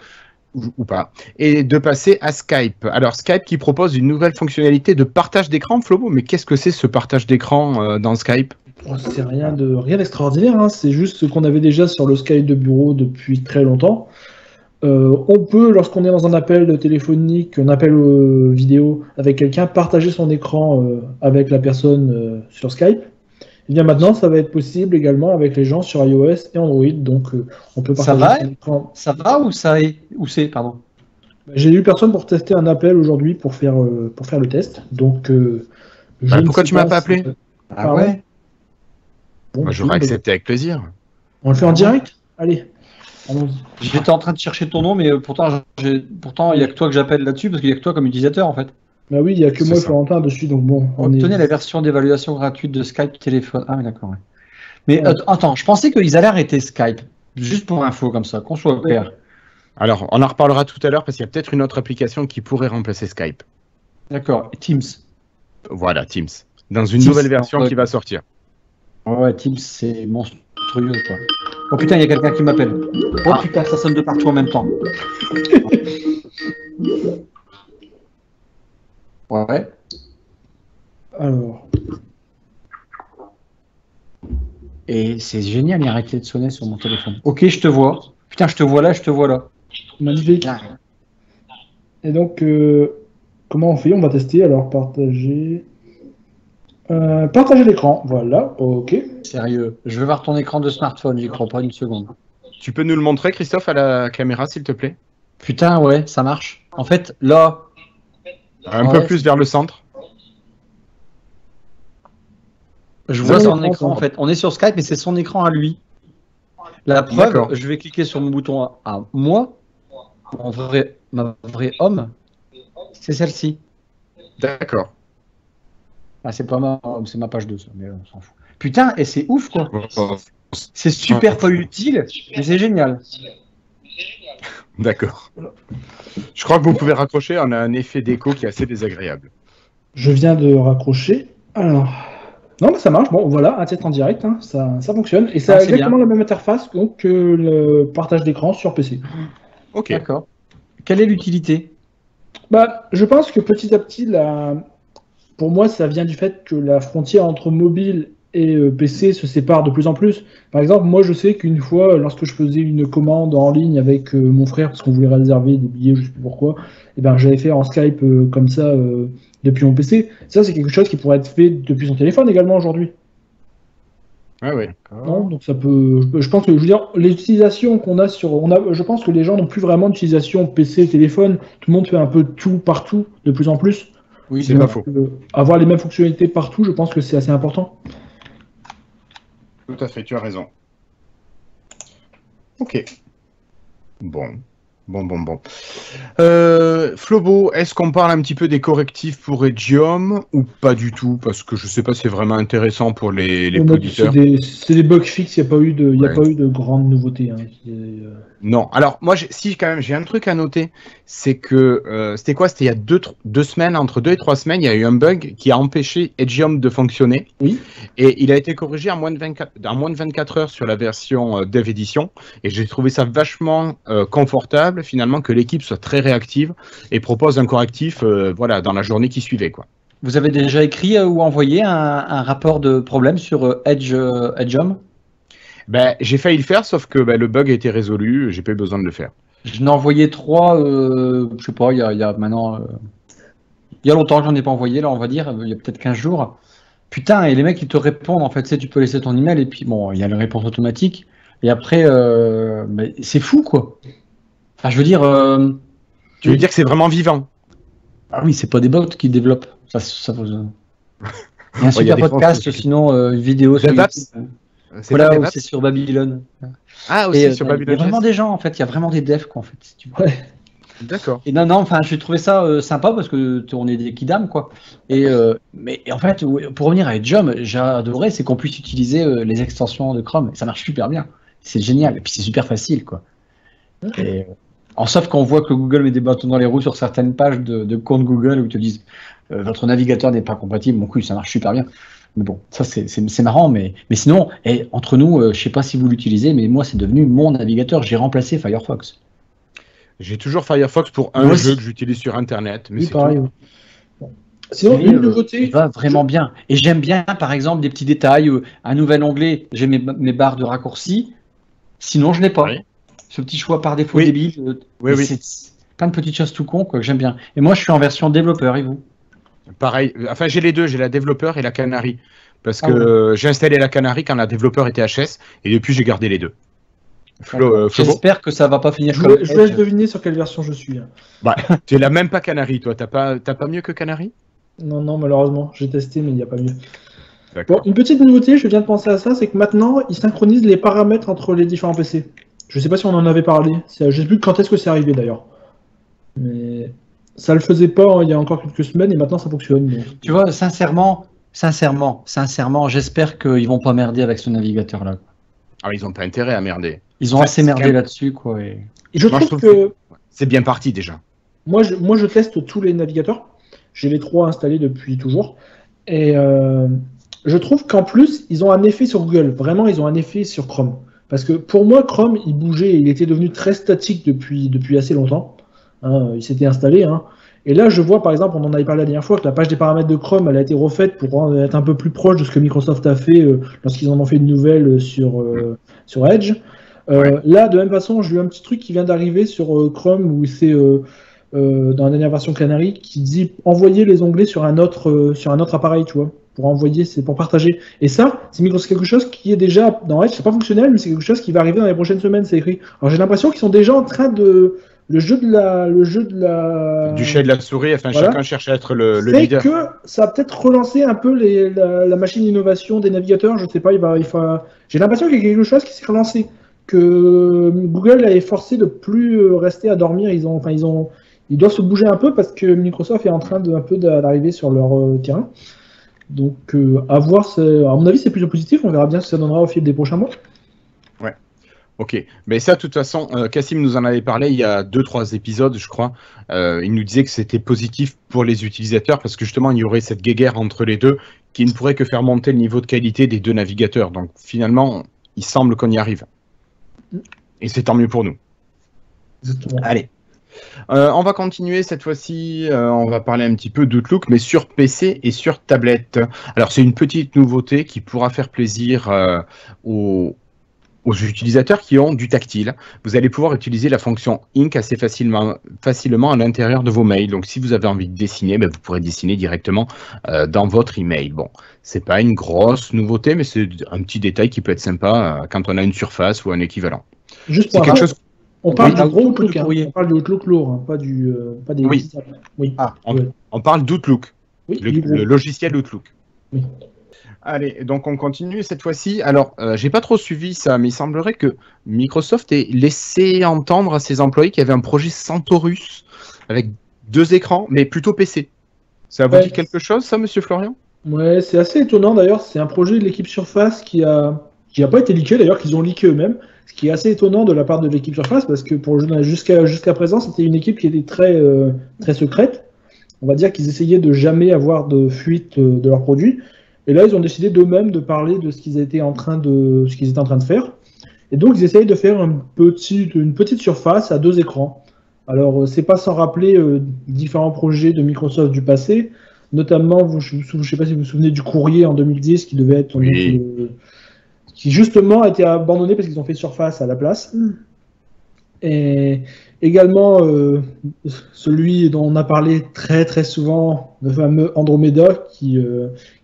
Ou pas. Et de passer à Skype. Alors, Skype qui propose une nouvelle fonctionnalité de partage d'écran, Flobo. Mais qu'est-ce que c'est ce partage d'écran dans Skype? C'est rien d'extraordinaire, hein. C'est juste ce qu'on avait déjà sur le Skype de bureau depuis très longtemps. On peut, lorsqu'on est dans un appel téléphonique, un appel vidéo avec quelqu'un, partager son écran avec la personne sur Skype. Et bien maintenant, ça va être possible également avec les gens sur iOS et Android. Donc, on peut partager son écran. Ça va ou c'est, pardon? J'ai eu personne pour tester un appel aujourd'hui pour faire le test. Donc, pourquoi tu m'as pas appelé? Ah ouais. Bon, j'aurais accepté avec plaisir. On le fait en direct? Allez. J'étais en train de chercher ton nom, mais pourtant, il n'y a que toi que j'appelle là-dessus, parce qu'il n'y a que toi comme utilisateur, en fait. Bah oui, il n'y a que moi et Florentin dessus, donc bon. Obtenez la version d'évaluation gratuite de Skype téléphone. Ah oui, d'accord. Ouais. Mais attends, je pensais qu'ils allaient arrêter Skype, juste pour info, comme ça, qu'on soit clair. Alors, on en reparlera tout à l'heure, parce qu'il y a peut-être une autre application qui pourrait remplacer Skype. D'accord, Teams. Voilà, Teams. Dans une nouvelle version qui va sortir. Ouais, Teams, c'est monstrueux, quoi. Oh putain, il y a quelqu'un qui m'appelle. Oh putain, ça sonne de partout en même temps. Ouais. Alors. Et c'est génial, il a arrêté de sonner sur mon téléphone. Ok, je te vois. Putain, je te vois là. Magnifique. Ah. Et donc, comment on fait? On va tester. Alors, partager. Partager l'écran, voilà, ok. Sérieux, je veux voir ton écran de smartphone, j'y crois pas une seconde. Tu peux nous le montrer, Christophe, à la caméra, s'il te plaît? Putain, ouais, ça marche. En fait, là... Un peu plus vers le centre. Je vois son écran, en fait. On est sur Skype, mais c'est son écran à lui. La preuve, je vais cliquer sur mon bouton à moi. Ma vraie homme, c'est celle-ci. D'accord. Ah, c'est pas c'est ma page 2, ça, mais on s'en fout. Putain, et c'est ouf, quoi. C'est super pas utile, mais c'est génial. D'accord. Je crois que vous pouvez raccrocher, on a un effet d'écho qui est assez désagréable. Je viens de raccrocher. Alors... Non, mais ça marche. Bon, voilà, un test en direct, hein. Ça fonctionne. Et ça a exactement la même interface que le partage d'écran sur PC. Ok. D'accord. Quelle est l'utilité? Bah, je pense que petit à petit, pour moi, ça vient du fait que la frontière entre mobile et PC se sépare de plus en plus. Par exemple, moi, je sais qu'une fois, lorsque je faisais une commande en ligne avec mon frère, parce qu'on voulait réserver des billets, je ne sais plus pourquoi, et ben, j'avais fait en Skype comme ça depuis mon PC. Ça, c'est quelque chose qui pourrait être fait depuis son téléphone également aujourd'hui. Ah oui. Non, donc ça peut. Je pense que, je veux dire, l'utilisation qu'on a je pense que les gens n'ont plus vraiment d'utilisation PC, téléphone. Tout le monde fait un peu tout partout, de plus en plus. Oui, c'est pas faux. Avoir les mêmes fonctionnalités partout, je pense que c'est assez important. Tout à fait, tu as raison. Ok. Bon. Flobo, est-ce qu'on parle un petit peu des correctifs pour Edgeom ou pas du tout? Parce que je sais pas si c'est vraiment intéressant pour les auditeurs. C'est des bugs fixes, il n'y a pas eu de grandes nouveautés. Hein. Non, alors moi, quand même, j'ai un truc à noter, c'est que, c'était quoi? C'était il y a deux semaines, entre 2 et 3 semaines, il y a eu un bug qui a empêché Edgeom de fonctionner. Oui. Et il a été corrigé en moins de 24 heures sur la version Dev Edition. Et j'ai trouvé ça vachement confortable, finalement, que l'équipe soit très réactive et propose un correctif dans la journée qui suivait, quoi. Vous avez déjà écrit ou envoyé un rapport de problème sur Edgeom? J'ai failli le faire, sauf que le bug a été résolu, j'ai pas eu besoin de le faire. Je n'ai envoyé 3, je sais pas, il y a maintenant... Il y a longtemps que j'en ai pas envoyé, là, on va dire, il y a peut-être 15 jours. Putain, et les mecs, ils te répondent, en fait, tu peux laisser ton email, et puis bon, il y a la réponse automatique, et après, c'est fou, quoi. Enfin, je veux dire... Tu veux dire que c'est vraiment vivant? Ah oui, c'est pas des bots qui développent. Ça vous... Il y a un super podcast, sinon une vidéo sur YouTube. Voilà, c'est sur Babylone. Ah, aussi sur Babylone. Il y a vraiment des gens, en fait. Il y a vraiment des devs, quoi, en fait. Si tu veux. Ouais. D'accord. Et non, enfin, j'ai trouvé ça sympa parce que on est des kidam, quoi. Mais en fait, pour revenir à Edgeom, j'ai adoré, c'est qu'on puisse utiliser les extensions de Chrome. Ça marche super bien. C'est génial. Et puis c'est super facile, quoi. Et, sauf qu'on voit que Google met des bâtons dans les roues sur certaines pages de compte Google où ils te disent votre navigateur n'est pas compatible. Bon, oui, ça marche super bien. Mais bon, ça c'est marrant, mais sinon, entre nous, je sais pas si vous l'utilisez, mais moi c'est devenu mon navigateur. J'ai remplacé Firefox. J'ai toujours Firefox pour un jeu que j'utilise sur Internet, mais c'est pareil. Sinon, une nouveauté. Il va vraiment bien. Et j'aime bien, par exemple, des petits détails. Un nouvel onglet, j'ai mes barres de raccourcis. Sinon, je l'ai pas. Oui. Ce petit choix par défaut débile. C'est plein de petites choses tout con, quoi, que j'aime bien. Et moi, je suis en version développeur, et vous? Pareil. Enfin, j'ai les deux. J'ai la développeur et la Canary. Parce que j'ai installé la Canary quand la développeur était HS. Et depuis, j'ai gardé les deux. J'espère que ça va pas finir comme je laisse deviner sur quelle version je suis. Bah, tu l'as même pas Canary, toi. T'as pas mieux que Canary? Non, malheureusement. J'ai testé, mais il n'y a pas mieux. Bon, une petite nouveauté, je viens de penser à ça, c'est que maintenant, ils synchronisent les paramètres entre les différents PC. Je sais pas si on en avait parlé. Je sais plus quand est-ce que c'est arrivé d'ailleurs. Mais ça le faisait pas il y a encore quelques semaines et maintenant ça fonctionne. Donc... Tu vois, sincèrement, j'espère qu'ils vont pas merder avec ce navigateur-là. Ah, ils ont pas intérêt à merder. Ils ont assez merdé là-dessus, quoi. Et je trouve que c'est bien parti déjà. Moi, je teste tous les navigateurs. J'ai les 3 installés depuis toujours. Et je trouve qu'en plus, ils ont un effet sur Google. Vraiment, ils ont un effet sur Chrome. Parce que pour moi, Chrome, il bougeait, il était devenu très statique depuis assez longtemps. Il s'était installé. Et là, je vois, par exemple, on en avait parlé la dernière fois, que la page des paramètres de Chrome, elle a été refaite pour être un peu plus proche de ce que Microsoft a fait lorsqu'ils en ont fait une nouvelle sur Edge. Là, de même façon, j'ai eu un petit truc qui vient d'arriver sur Chrome où c'est dans la dernière version Canary qui dit envoyer les onglets sur un autre appareil, tu vois, pour envoyer, c'est pour partager. Et ça, c'est quelque chose qui est déjà dans Edge, c'est pas fonctionnel, mais c'est quelque chose qui va arriver dans les prochaines semaines, c'est écrit. Alors j'ai l'impression qu'ils sont déjà en train de du chat de la souris, enfin voilà. Chacun cherche à être le leader. C'est que ça va peut-être relancer un peu la machine d'innovation des navigateurs, je sais pas, j'ai l'impression qu'il y a quelque chose qui s'est relancé, que Google est forcé de plus rester à dormir, ils doivent se bouger un peu parce que Microsoft est en train d'arriver sur leur terrain. Donc à voir, à mon avis c'est plutôt positif, on verra bien ce que ça donnera au fil des prochains mois. Ouais. Ok, mais ça, de toute façon, Cassim nous en avait parlé il y a 2-3 épisodes, je crois. Il nous disait que c'était positif pour les utilisateurs parce que justement, il y aurait cette guéguerre entre les deux qui ne pourrait que faire monter le niveau de qualité des deux navigateurs. Donc finalement, il semble qu'on y arrive. Et c'est tant mieux pour nous. Exactement. Allez. On va continuer cette fois-ci, on va parler un petit peu d'Outlook, mais sur PC et sur tablette. Alors c'est une petite nouveauté qui pourra faire plaisir aux utilisateurs qui ont du tactile. Vous allez pouvoir utiliser la fonction Ink assez facilement à l'intérieur de vos mails. Donc si vous avez envie de dessiner, vous pourrez dessiner directement dans votre email. Bon, c'est pas une grosse nouveauté, mais c'est un petit détail qui peut être sympa quand on a une surface ou un équivalent. Juste pour quelque chose. On parle du gros Outlook, on parle du Outlook lourd, pas des... Oui. On parle d'Outlook, le logiciel Outlook. Oui. Allez, donc on continue cette fois-ci. Alors, j'ai pas trop suivi ça, mais il semblerait que Microsoft ait laissé entendre à ses employés qu'il y avait un projet Centaurus avec 2 écrans, mais plutôt PC. Ça vous dit quelque chose, ça, monsieur Florian? Ouais, c'est assez étonnant d'ailleurs. C'est un projet de l'équipe Surface qui a pas été leaké, d'ailleurs, qu'ils ont leaké eux-mêmes. Ce qui est assez étonnant de la part de l'équipe Surface, parce que jusqu'à présent, c'était une équipe qui était très, très secrète. On va dire qu'ils essayaient de jamais avoir de fuite de leurs produits. Et là, ils ont décidé d'eux-mêmes de parler de ce qu'ils étaient en train de faire. Et donc, ils essayent de faire une petite surface à 2 écrans. Alors, c'est pas sans rappeler différents projets de Microsoft du passé, notamment, je ne sais pas si vous vous souvenez du courrier en 2010 qui devait être qui justement a été abandonné parce qu'ils ont fait Surface à la place. Et également celui dont on a parlé très très souvent, le fameux Andromeda, qui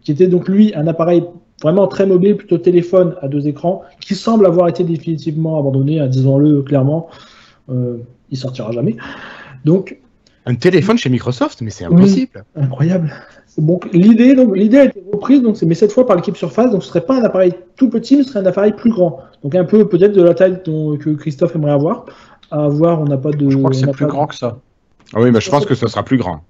était donc lui un appareil vraiment très mobile, plutôt téléphone à 2 écrans, qui semble avoir été définitivement abandonné, disons-le clairement, il sortira jamais. Donc Un téléphone chez Microsoft, mais c'est impossible. Oui, incroyable. Donc l'idée a été reprise, donc mais cette fois par l'équipe Surface, donc ce serait pas un appareil tout petit, mais ce serait un appareil plus grand. Donc un peu peut-être de la taille que Christophe aimerait avoir. À voir, on n'a pas de. Je crois que c'est plus grand que ça. Ah oui, mais je pense que ce sera plus grand.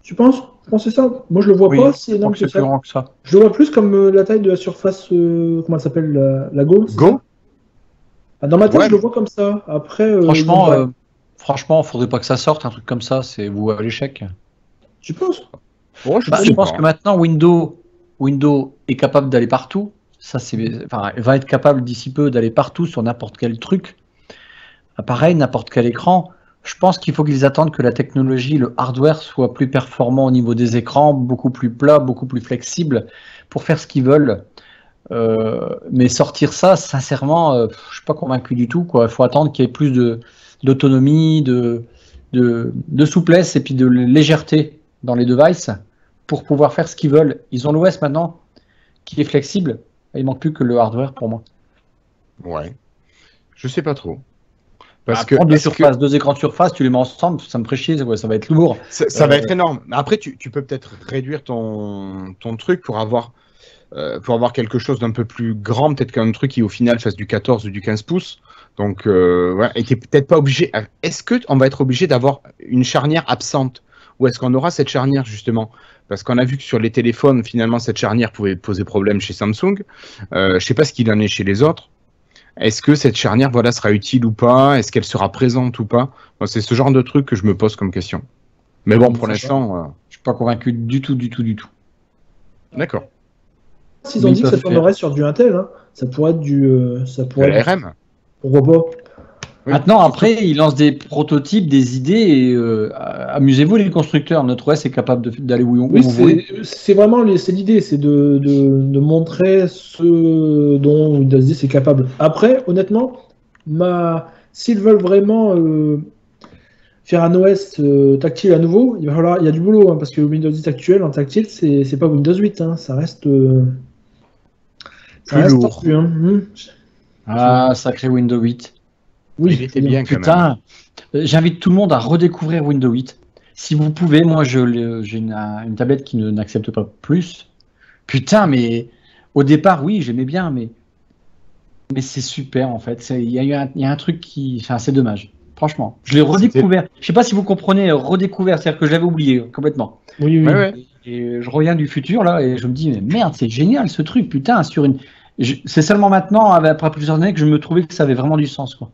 Tu penses? Je pense que c'est ça. Moi je le vois pas, c'est énorme que c'est plus grand que ça. Je le vois plus comme la taille de la Surface, comment elle s'appelle, la Go. Go. Dans ma tête, je le vois comme ça. Après. Franchement, faudrait pas que ça sorte un truc comme ça. C'est vous à l'échec. Tu penses? Je pense que maintenant Windows est capable d'aller partout. Elle va être capable d'ici peu d'aller partout sur n'importe quel truc. Pareil, n'importe quel écran. Je pense qu'il faut qu'ils attendent que la technologie, le hardware soit plus performant au niveau des écrans, beaucoup plus plat, beaucoup plus flexible pour faire ce qu'ils veulent. Mais sortir ça, sincèrement, je suis pas convaincu du tout, quoi. Il faut attendre qu'il y ait plus d'autonomie, de souplesse et puis de légèreté dans les devices pour pouvoir faire ce qu'ils veulent. Ils ont l'OS maintenant qui est flexible. Il manque plus que le hardware pour moi. Ouais. Je sais pas trop. Parce que deux écrans de surface, tu les mets ensemble, ça me ferait chier, ça va être lourd. Ça va être énorme. Après, tu peux peut-être réduire ton truc pour avoir quelque chose d'un peu plus grand, peut-être qu'un truc qui au final fasse du 14 ou du 15 pouces. Donc, voilà. Et tu n'es peut-être pas obligé. Est-ce qu'on va être obligé d'avoir une charnière absente? Ou est-ce qu'on aura cette charnière justement? Parce qu'on a vu que sur les téléphones, finalement, cette charnière pouvait poser problème chez Samsung. Je ne sais pas ce qu'il en est chez les autres. Est-ce que cette charnière sera utile ou pas? Est-ce qu'elle sera présente ou pas? C'est ce genre de truc que je me pose comme question. Mais bon, pour l'instant... Je suis pas convaincu du tout. D'accord. S'ils ont dit que ça tournerait sur du Intel, hein, ça pourrait être du... l'ARM. Pourquoi pas? Oui. Maintenant, après, ils lancent des prototypes, des idées, et amusez-vous les constructeurs. Notre OS est capable d'aller où on veut. C'est vraiment l'idée, c'est de montrer ce dont Windows 10 est capable. Après, honnêtement, s'ils veulent vraiment faire un OS tactile à nouveau, il y a du boulot, hein, parce que Windows 10 actuel en tactile, c'est pas Windows 8, hein, ça reste lourd. Tordu, hein. Sacré Windows 8. Oui, il était bien. Putain, j'invite tout le monde à redécouvrir Windows 8. Si vous pouvez, moi j'ai une tablette qui n'accepte pas plus. Putain, mais au départ, oui, j'aimais bien, mais c'est super en fait. Il y a un truc qui... Enfin, c'est dommage. Franchement, je l'ai redécouvert. Je sais pas si vous comprenez, redécouvert, c'est-à-dire que je l'avais oublié complètement. Oui. Ouais. Et je reviens du futur là et je me dis, mais merde, c'est génial ce truc, putain, c'est seulement maintenant, après plusieurs années, que je me trouvais que ça avait vraiment du sens, quoi.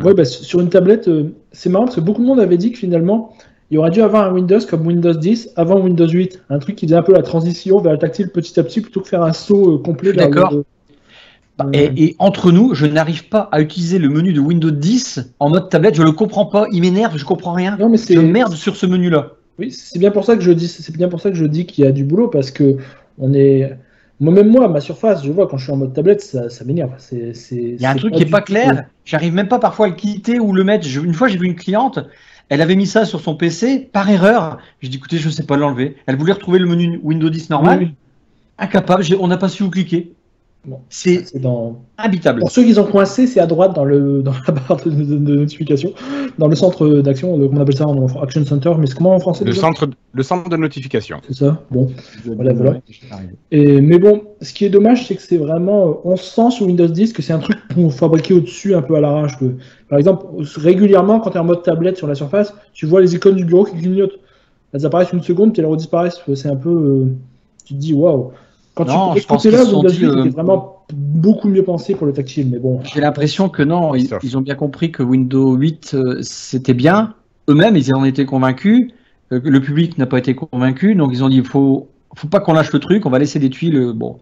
Ouais, sur une tablette, c'est marrant parce que beaucoup de monde avait dit que finalement, il aurait dû avoir un Windows comme Windows 10 avant Windows 8. Un truc qui faisait un peu la transition vers le tactile petit à petit plutôt que faire un saut complet. D'accord. Et entre nous, je n'arrive pas à utiliser le menu de Windows 10 en mode tablette. Je le comprends pas. Il m'énerve. Je comprends rien. Non, mais je merde sur ce menu-là. Oui, c'est bien pour ça que je dis qu'il y a du boulot parce que moi, ma Surface, je vois quand je suis en mode tablette, ça m'énerve. Il y a un truc qui n'est pas clair. J'arrive même pas parfois à le quitter ou le mettre. Une fois, j'ai vu une cliente, elle avait mis ça sur son PC par erreur. J'ai dit, écoutez, je ne sais pas l'enlever. Elle voulait retrouver le menu Windows 10 normal. Oui. Incapable, on n'a pas su où cliquer. Bon, c'est habitable. Pour ceux qui ont coincé, c'est à droite dans la barre de notification, dans le centre d'action, comment on appelle ça en Action Center, mais c'est comment en français? Le centre de notification. C'est ça, bon. Voilà. Mais bon, ce qui est dommage, c'est que c'est vraiment, on sent sur Windows 10 que c'est un truc pour fabriquer au-dessus un peu à l'arrache. Par exemple, régulièrement, quand tu es en mode tablette sur la Surface, tu vois les icônes du bureau qui clignotent. Elles apparaissent une seconde, puis elles redisparaissent. C'est un peu, tu te dis, waouh. Quand tu écoutais là, Windows 10 était vraiment beaucoup mieux pensé pour le tactile, mais bon. J'ai l'impression que non, ils ont bien compris que Windows 8 c'était bien. Eux-mêmes, ils en étaient convaincus. Le public n'a pas été convaincu, donc ils ont dit il faut pas qu'on lâche le truc, on va laisser des tuiles. Bon,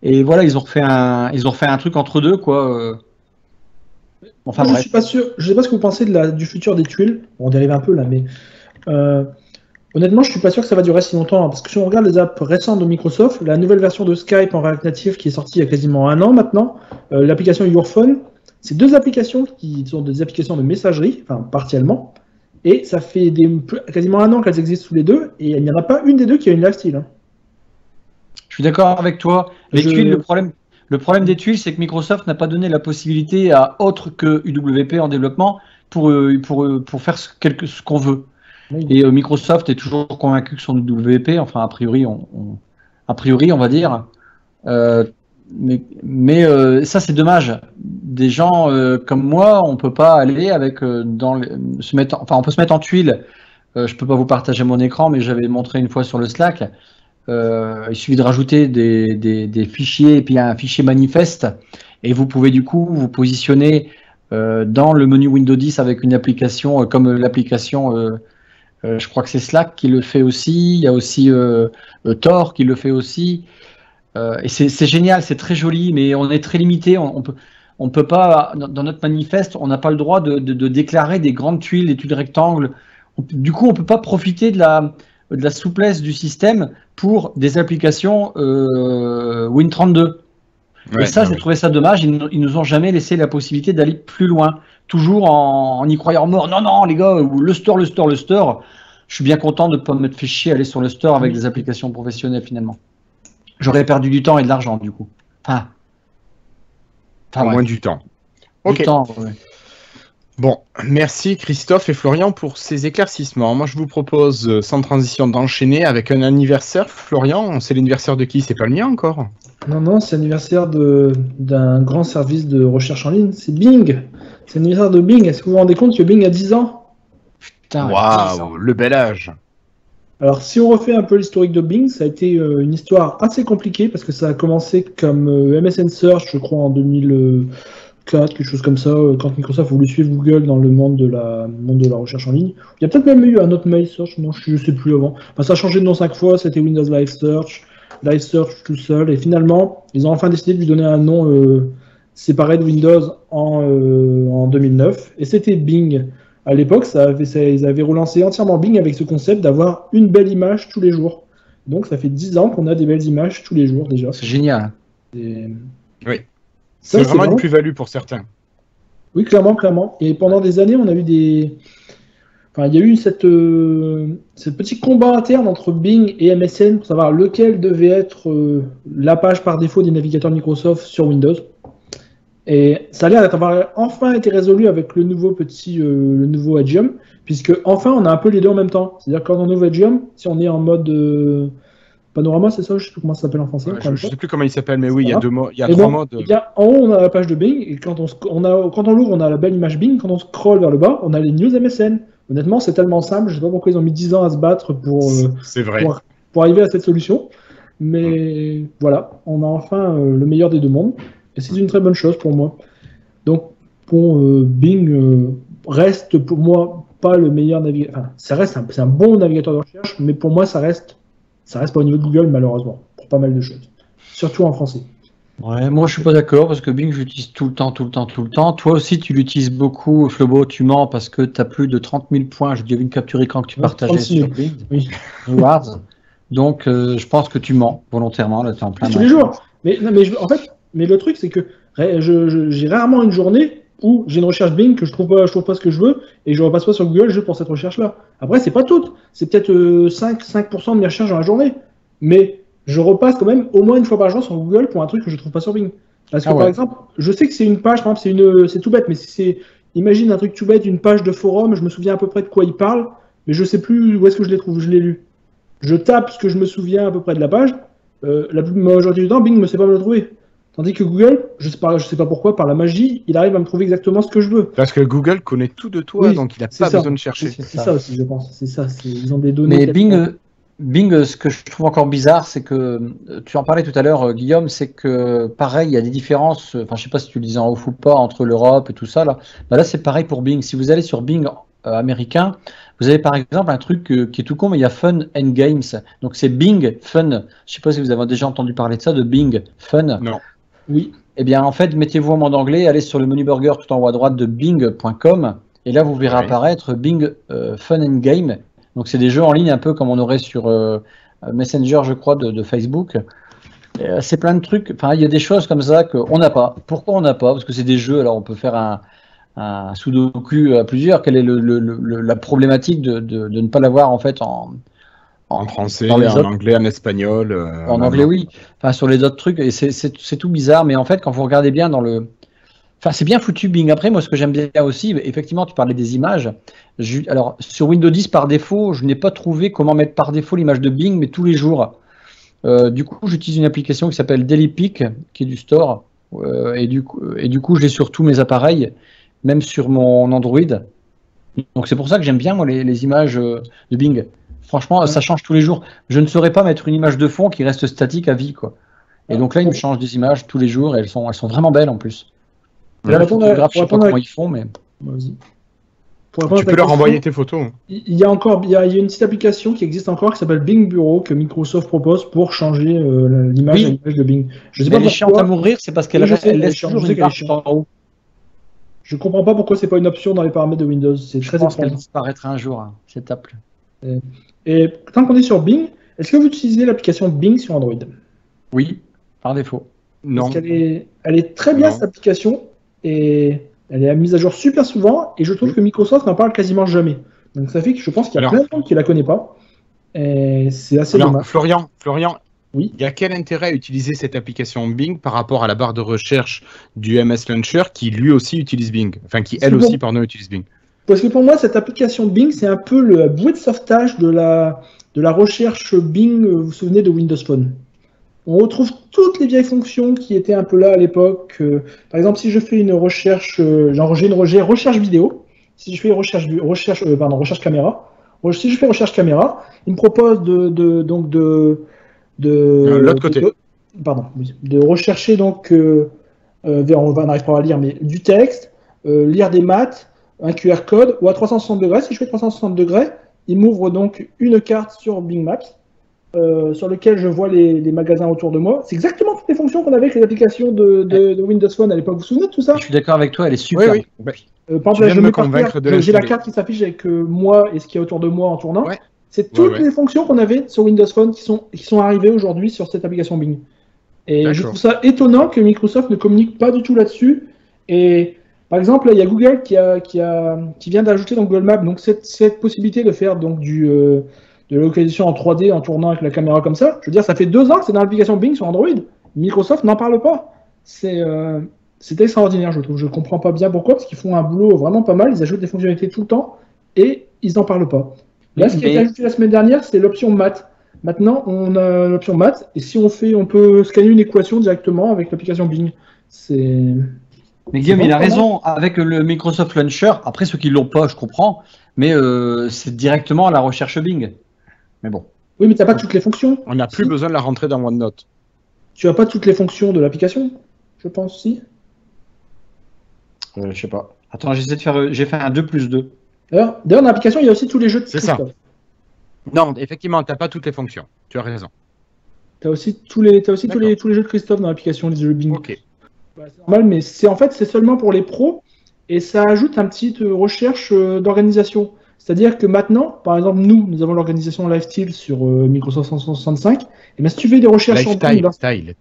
et voilà, ils ont refait un truc entre deux, quoi. Enfin moi, bref. Je suis pas sûr. Je sais pas ce que vous pensez du futur des tuiles. On dérive un peu là, mais. Honnêtement, je suis pas sûr que ça va durer si longtemps, hein, parce que si on regarde les apps récentes de Microsoft, la nouvelle version de Skype en React Native qui est sortie il y a quasiment un an maintenant, l'application Your Phone, c'est deux applications qui sont des applications de messagerie, enfin partiellement, et ça fait quasiment un an qu'elles existent tous les deux, et il n'y en a pas une des deux qui a une lifestyle. Hein. Je suis d'accord avec toi. Les tuiles, le problème des tuiles, c'est que Microsoft n'a pas donné la possibilité à autre que UWP en développement pour faire ce qu'on veut. Oui. Et Microsoft est toujours convaincu que son WP, enfin a priori on va dire. Mais ça c'est dommage. Des gens comme moi, on peut pas aller avec on peut se mettre en tuile. Je peux pas vous partager mon écran, mais j'avais montré une fois sur le Slack. Il suffit de rajouter des fichiers et puis un fichier manifeste et vous pouvez du coup vous positionner dans le menu Windows 10 avec une application comme l'application, je crois que c'est Slack qui le fait aussi. Il y a aussi Tor qui le fait aussi. Et c'est génial, c'est très joli, mais on est très limité. On peut pas, dans notre manifeste, on n'a pas le droit de déclarer des grandes tuiles, des tuiles rectangles. Du coup, on peut pas profiter de la souplesse du système pour des applications Win32. Ouais, et ça, j'ai trouvé ça dommage. Ils nous ont jamais laissé la possibilité d'aller plus loin. Toujours en y croyant mort. Non, non, les gars, le store. Je suis bien content de ne pas me faire chier à aller sur le store avec des applications professionnelles finalement. J'aurais perdu du temps et de l'argent du coup. Moins du temps. Du temps, ouais. Bon, merci Christophe et Florian pour ces éclaircissements. Moi, je vous propose, sans transition, d'enchaîner avec un anniversaire. Florian, c'est l'anniversaire de qui? C'est pas le mien encore? Non, c'est l'anniversaire d'un grand service de recherche en ligne. C'est Bing. C'est l'anniversaire de Bing. Est-ce que vous vous rendez compte que Bing a 10 ans? Putain, waouh, le bel âge. Alors, si on refait un peu l'historique de Bing, ça a été une histoire assez compliquée parce que ça a commencé comme MSN Search, je crois, en 2004, quelque chose comme ça, quand Microsoft a voulu suivre Google dans le monde de la recherche en ligne. Il y a peut-être même eu un autre Mail Search, non, je ne sais plus avant. Enfin, ça a changé de nom 5 fois, c'était Windows Live Search tout seul, et finalement, ils ont enfin décidé de lui donner un nom séparé de Windows en 2009, et c'était Bing. À l'époque, ils avaient relancé entièrement Bing avec ce concept d'avoir une belle image tous les jours. Donc ça fait 10 ans qu'on a des belles images tous les jours déjà. c'est génial. Oui. C'est vraiment une plus-value pour certains. Oui, clairement. Et pendant des années, on a eu il y a eu cette petit combat interne entre Bing et MSN pour savoir lequel devait être la page par défaut des navigateurs Microsoft sur Windows. Et ça a l'air d'avoir enfin été résolu avec le nouveau Edgeium, puisque enfin on a un peu les deux en même temps. C'est-à-dire que quand on ouvre Edgeium, si on est en mode panorama, c'est ça, je sais plus comment ça s'appelle en français. Je sais plus comment il s'appelle, mais oui, il y a et trois modes. En haut, on a la page de Bing, et quand on l'ouvre, on a la belle image Bing. Quand on scrolle vers le bas, on a les news MSN. Honnêtement, c'est tellement simple, je sais pas pourquoi ils ont mis 10 ans à se battre c'est vrai. pour arriver à cette solution. Mais voilà, on a enfin le meilleur des deux mondes. Et c'est une très bonne chose pour moi. Donc, Bing reste pour moi pas le meilleur navigateur. Enfin, c'est un bon navigateur de recherche, mais pour moi, ça reste pas au niveau de Google, malheureusement, pour pas mal de choses. Surtout en français. Ouais, moi je suis pas d'accord parce que Bing, j'utilise tout le temps. Toi aussi, tu l'utilises beaucoup, Flobo, tu mens parce que tu as plus de 30 000 points. J'ai vu une capture écran que tu partageais sur Bing. Oui. Rewards. Donc, je pense que tu mens volontairement. Là, tu es en plein. Tous les jours. Mais le truc, c'est que j'ai rarement une journée où j'ai une recherche Bing que je trouve pas ce que je veux et je repasse pas sur Google juste pour cette recherche-là. Après, c'est pas tout. C'est peut-être 5% de mes recherches dans la journée. Mais je repasse quand même au moins une fois par jour sur Google pour un truc que je trouve pas sur Bing. Parce que par exemple, je sais que c'est une page, par exemple, c'est tout bête, mais imagine un truc tout bête, une page de forum, je me souviens à peu près de quoi il parle, mais je sais plus où est-ce que je l'ai trouvé, je l'ai lu. Je tape ce que je me souviens à peu près de la page, la majorité du temps, Bing ne sait pas me le trouver. Tandis que Google, je sais pas pourquoi, par la magie, il arrive à me trouver exactement ce que je veux. Parce que Google connaît tout de toi, donc il n'a pas besoin de chercher. C'est ça aussi, je pense. C'est ça, ils ont des données. Mais Bing, ce que je trouve encore bizarre, c'est que, tu en parlais tout à l'heure, Guillaume, c'est que, pareil, il y a des différences, enfin, je sais pas si tu le disais en off ou pas, entre l'Europe et tout ça, là. Bah là, c'est pareil pour Bing. Si vous allez sur Bing américain, vous avez par exemple un truc qui est tout con, mais il y a Fun and Games. Donc c'est Bing Fun. Je sais pas si vous avez déjà entendu parler de ça, de Bing Fun. Non. Oui. Eh bien, en fait, mettez-vous en mode anglais, allez sur le menu burger tout en haut à droite de bing.com, et là, vous verrez apparaître Bing Fun and Game. Donc, c'est des jeux en ligne un peu comme on aurait sur Messenger, je crois, de Facebook. C'est plein de trucs. Enfin, il y a des choses comme ça qu'on n'a pas. Pourquoi on n'a pas? Parce que c'est des jeux. Alors, on peut faire un sudoku à plusieurs. Quelle est la problématique de ne pas l'avoir en fait en français, en anglais, en espagnol. En anglais, oui. Enfin, sur les autres trucs, et c'est tout bizarre. Mais en fait, quand vous regardez bien dans le Enfin, c'est bien foutu Bing. Après, moi, ce que j'aime bien aussi, effectivement, tu parlais des images. Alors, sur Windows 10, par défaut, je n'ai pas trouvé comment mettre par défaut l'image de Bing, mais tous les jours. Du coup, j'utilise une application qui s'appelle DailyPic, qui est du store. Et du coup, je l'ai sur tous mes appareils, même sur mon Android. Donc, c'est pour ça que j'aime bien, moi, les images de Bing. Franchement, ça change tous les jours. Je ne saurais pas mettre une image de fond qui reste statique à vie, quoi. Et donc là, ils me changent des images tous les jours et elles sont vraiment belles en plus. Je ne sais pas comment ils font, mais. Tu peux leur envoyer tes photos. Il y a une petite application qui existe encore qui s'appelle Bing Bureau que Microsoft propose pour changer l'image à l'image de Bing. Je sais pas, elle est chiante à mourir, c'est parce qu'elle laisse toujours une marche en haut. Je comprends pas pourquoi c'est pas une option dans les paramètres de Windows. C'est très étrange. Elle disparaîtra un jour, hein, cette app. Et tant qu'on est sur Bing, est-ce que vous utilisez l'application Bing sur Android? Oui, par défaut. Non. Parce qu'elle est très bien cette application et elle est mise à jour super souvent et je trouve que Microsoft n'en parle quasiment jamais. Donc ça fait que je pense qu'il y a plein de gens qui la connaissent pas. Et c'est assez dommage. Florian, oui. Il y a quel intérêt à utiliser cette application Bing par rapport à la barre de recherche du MS Launcher qui lui aussi utilise Bing, enfin qui elle aussi utilise Bing? Parce que pour moi cette application Bing c'est un peu le bouée de sauvetage de la recherche Bing, vous vous souvenez de Windows Phone. On retrouve toutes les vieilles fonctions qui étaient un peu là à l'époque. Par exemple, si je fais une recherche, j'ai une recherche vidéo. Si je fais recherche caméra. Si je fais recherche caméra, il me propose de l'autre côté. De rechercher donc on n'arrive pas à lire, mais du texte, lire des maths, un QR code ou à 360 degrés. Si je fais 360 degrés, il m'ouvre donc une carte sur Bing Maps. Sur lequel je vois les magasins autour de moi. C'est exactement toutes les fonctions qu'on avait avec les applications de Windows Phone à l'époque. Vous vous souvenez de tout ça? Je suis d'accord avec toi, elle est super. Oui. Par exemple, j'ai la carte qui s'affiche avec moi et ce qu'il y a autour de moi en tournant. Ouais. C'est toutes les fonctions qu'on avait sur Windows Phone qui sont arrivées aujourd'hui sur cette application Bing. Et je trouve ça étonnant que Microsoft ne communique pas du tout là-dessus. Et par exemple, là, il y a Google qui vient d'ajouter dans Google Maps donc cette possibilité de faire donc de la localisation en 3D en tournant avec la caméra comme ça. Je veux dire, ça fait 2 ans que c'est dans l'application Bing sur Android. Microsoft n'en parle pas. C'est extraordinaire, je trouve. Je comprends pas bien pourquoi, parce qu'ils font un boulot vraiment pas mal. Ils ajoutent des fonctionnalités tout le temps et ils n'en parlent pas. Là, ce qui a été ajouté la semaine dernière, c'est l'option maths. Maintenant, on a l'option maths et si on peut scanner une équation directement avec l'application Bing. Mais Guillaume, il a raison. Avec le Microsoft Launcher, après ceux qui l'ont pas, je comprends, mais c'est directement à la recherche Bing. Mais bon. Oui, mais tu n'as pas toutes les fonctions. On n'a plus besoin de la rentrer dans OneNote. Tu n'as pas toutes les fonctions de l'application, je pense, si. Je sais pas. Attends, j'ai fait un 2+2. D'ailleurs, dans l'application, il y a aussi tous les jeux de Christophe. C'est ça. Non, effectivement, tu n'as pas toutes les fonctions. Tu as raison. Tu as aussi tous les jeux de Christophe dans l'application, les jeux Bing. Ok. C'est normal, mais c'est seulement pour les pros et ça ajoute un petit recherche d'organisation. C'est-à-dire que maintenant, par exemple, nous avons l'organisation Lifestyle sur Microsoft 365. Et bien, si tu fais des recherches Lifestyle.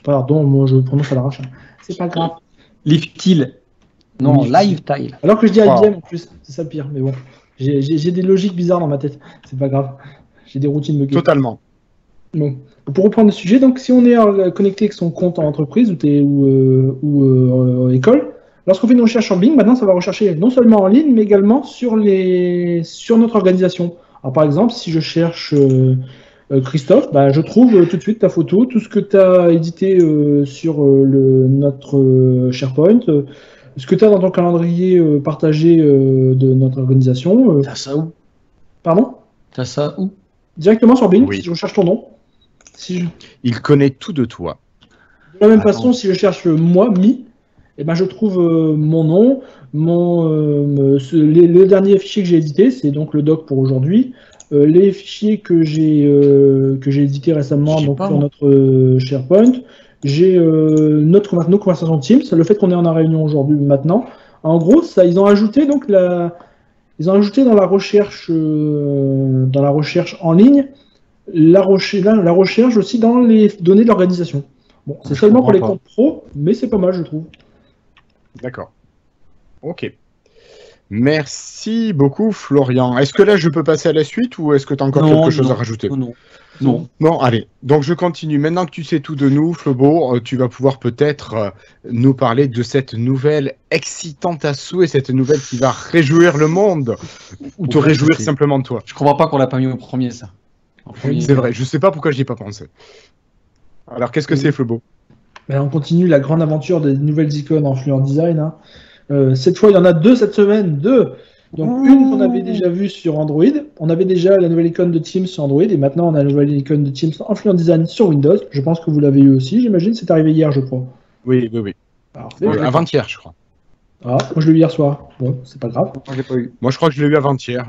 Pardon, moi je prononce à l'arrache. C'est pas grave. Lifestyle. Non, Lifestyle. Alors que je dis IBM en plus, c'est ça le pire. Mais bon, j'ai des logiques bizarres dans ma tête. C'est pas grave. J'ai des routines de guet. Totalement. Bon. Pour reprendre le sujet, donc si on est connecté avec son compte en entreprise ou école, lorsqu'on fait une recherche en Bing, maintenant ça va rechercher non seulement en ligne, mais également sur notre organisation. Alors par exemple, si je cherche Christophe, je trouve tout de suite ta photo, tout ce que tu as édité sur notre SharePoint, ce que tu as dans ton calendrier partagé de notre organisation. T'as ça où? Pardon? T'as ça où? Directement sur Bing, si je recherche ton nom. Il connaît tout de toi. De la même façon, si je cherche moi, je trouve mon nom, les derniers fichiers que j'ai édités, c'est donc le doc pour aujourd'hui. Les fichiers que j'ai édités récemment sur notre SharePoint. J'ai nos conversations Teams, le fait qu'on est en réunion aujourd'hui maintenant. En gros, ils ont ajouté donc ils ont ajouté dans la recherche en ligne la recherche aussi dans les données de l'organisation. Bon, c'est seulement pour les comptes pro, mais c'est pas mal, je trouve. D'accord. Ok. Merci beaucoup, Florian. Est-ce que là, je peux passer à la suite ou est-ce que tu as encore quelque chose à rajouter? Non. Bon, allez. Donc, je continue. Maintenant que tu sais tout de nous, Flobo, tu vas pouvoir peut-être nous parler de cette nouvelle excitante à souhait, cette nouvelle qui va réjouir le monde ou te réjouir simplement toi. Je comprends pas qu'on l'a pas mis au premier, ça. C'est vrai. Je sais pas pourquoi j'y ai pas pensé. Alors, qu'est-ce que c'est, Flobo? On continue la grande aventure des nouvelles icônes en Fluent Design. Cette fois, il y en a 2 cette semaine. 2. Donc, une qu'on avait déjà vue sur Android. On avait déjà la nouvelle icône de Teams sur Android. Et maintenant, on a la nouvelle icône de Teams en Fluent Design sur Windows. Je pense que vous l'avez eu aussi, j'imagine. C'est arrivé hier, je crois. Oui. Avant-hier, je crois. Moi, je l'ai eu hier soir. Bon, c'est pas grave. Moi, je l'ai pas eu. Moi, je crois que je l'ai eu avant-hier.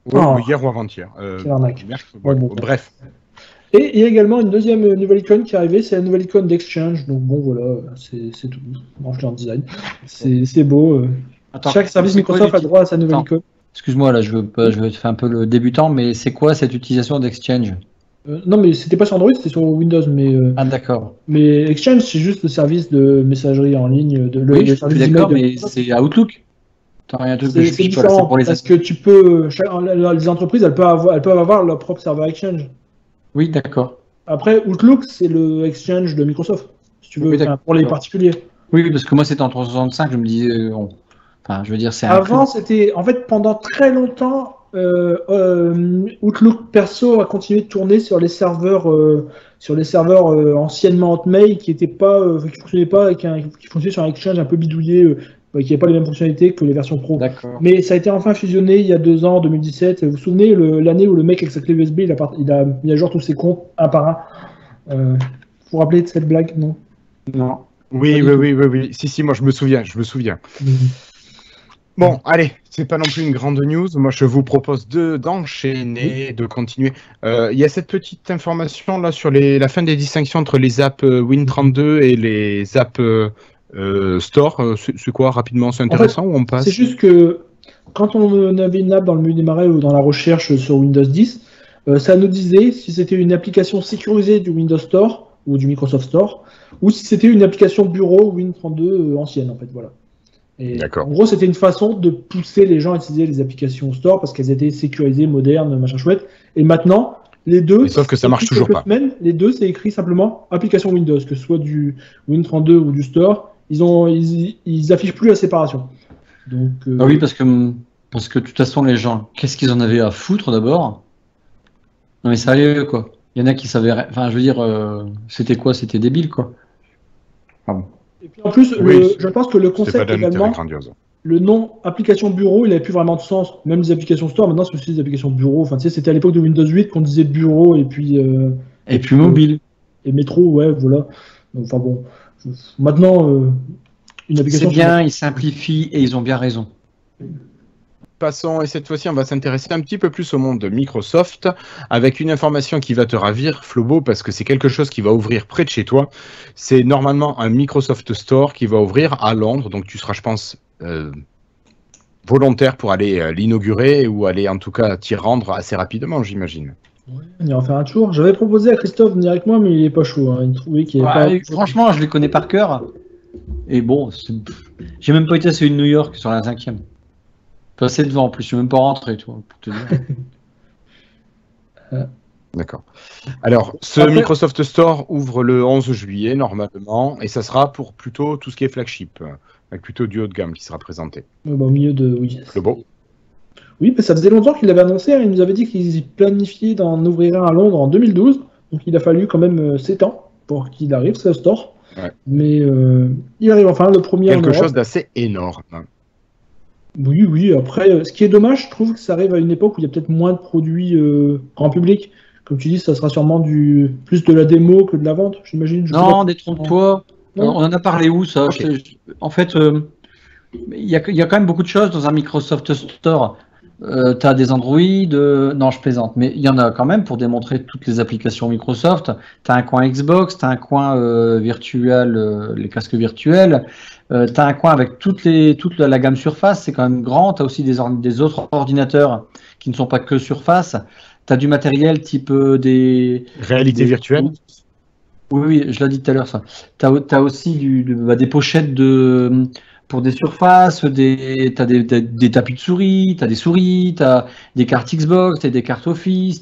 Hier ou avant-hier. Quelle arnaque. Bref. Et il y a également une deuxième nouvelle icône qui est arrivée, c'est la nouvelle icône d'Exchange. Donc bon, voilà, c'est tout. En Fluent Design. C'est beau. Attends, chaque service Microsoft a droit à sa nouvelle icône. Excuse-moi, là, je veux faire un peu le débutant, mais c'est quoi cette utilisation d'Exchange? Non, mais c'était pas sur Android, c'était sur Windows. Ah, d'accord. Mais Exchange, c'est juste le service de messagerie en ligne. Oui, je suis d'accord, mais c'est Outlook. C'est différent, parce que tu peux. Les entreprises, elles peuvent avoir leur propre serveur Exchange. Oui, d'accord. Après, Outlook, c'est le Exchange de Microsoft, si tu veux, pour les particuliers. Oui, parce que moi, c'était en 365, je me disais. Enfin, je veux dire, c'est Avant, c'était. En fait, pendant très longtemps, Outlook perso a continué de tourner sur les serveurs, anciennement Hotmail qui fonctionnaient pas, qui fonctionnaient sur un Exchange un peu bidouillé, qui n'avait pas les mêmes fonctionnalités que les versions pro. Mais ça a été enfin fusionné il y a 2 ans, en 2017. Vous vous souvenez, l'année où le mec avec sa clé USB, il a mis à jour tous ses comptes un par un. Vous vous rappelez de cette blague, non? Non. Oui. Si, moi je me souviens. Bon, allez, c'est pas non plus une grande news. Moi, je vous propose d'enchaîner, de continuer. Il y a cette petite information là sur la fin des distinctions entre les apps Win32 et les apps Store. C'est quoi rapidement? C'est intéressant ou on passe? C'est juste que quand on avait une app dans le menu démarrer ou dans la recherche sur Windows 10, ça nous disait si c'était une application sécurisée du Windows Store ou du Microsoft Store, ou si c'était une application bureau Win32 ancienne, en fait, voilà. Et en gros, c'était une façon de pousser les gens à utiliser les applications Store parce qu'elles étaient sécurisées, modernes, machin chouette. Et maintenant, les deux, sauf que ça marche toujours pas. Les deux, c'est écrit simplement application Windows, que ce soit du Win32 ou du Store, ils affichent plus la séparation. Donc, oui, parce que de toute façon, les gens, qu'est-ce qu'ils en avaient à foutre d'abord? Non mais sérieux, quoi. Il y en a qui savaient. Enfin, je veux dire, c'était quoi? C'était débile, quoi. Pardon. Et puis en plus, je pense que le concept également, le nom application bureau, il n'avait plus vraiment de sens. Même les applications store, maintenant c'est aussi des applications bureau. Enfin, tu sais, c'était à l'époque de Windows 8 qu'on disait bureau et puis mobile. Et métro, ouais, voilà. Donc, enfin bon, maintenant une application. C'est bien, ils simplifient et ils ont bien raison. Passons, et cette fois-ci, on va s'intéresser un petit peu plus au monde de Microsoft avec une information qui va te ravir, Flobo, parce que c'est quelque chose qui va ouvrir près de chez toi. C'est normalement un Microsoft Store qui va ouvrir à Londres, donc tu seras, je pense, volontaire pour aller l'inaugurer ou aller en tout cas t'y rendre assez rapidement, j'imagine. Ouais, on ira faire un tour. J'avais proposé à Christophe de venir avec moi, mais il est pas chaud. Hein. Il trouvait qu'il pas... Franchement, je les connais par cœur. Et bon, j'ai même pas été à celui de New York sur la 5e. Passé devant en plus, je suis même pas rentré, toi, pour te dire. D'accord. Alors, Microsoft Store ouvre le 11 juillet, normalement, et ça sera pour plutôt tout ce qui est flagship, avec plutôt du haut de gamme qui sera présenté. Au milieu de... Oui. Le beau. Oui, mais ça faisait longtemps qu'il l'avait annoncé, hein. Il nous avait dit qu'ils planifiaient d'en ouvrir un à Londres en 2012, donc il a fallu quand même 7 ans pour qu'il arrive, ce store. Ouais. Mais il arrive enfin, le premier quelque chose d'assez énorme. Oui. Après, ce qui est dommage, je trouve que ça arrive à une époque où il y a peut-être moins de produits grand public. Comme tu dis, ça sera sûrement plus de la démo que de la vente, j'imagine. Non, détrompe-toi. On en a parlé où, ça? Okay. En fait, il y a quand même beaucoup de choses dans un Microsoft Store. Tu as des Android, non, je plaisante, mais il y en a quand même pour démontrer toutes les applications Microsoft. Tu as un coin Xbox, tu as un coin virtuel, les casques virtuels. Tu as un coin avec toute la gamme Surface, c'est quand même grand. Tu as aussi des autres ordinateurs qui ne sont pas que Surface. Tu as du matériel type des... Réalité virtuelle. Oui, je l'ai dit tout à l'heure, ça. Tu as aussi des pochettes de pour des surfaces, t'as des tapis de souris, t'as des souris, t'as des cartes Xbox, t'as des cartes Office,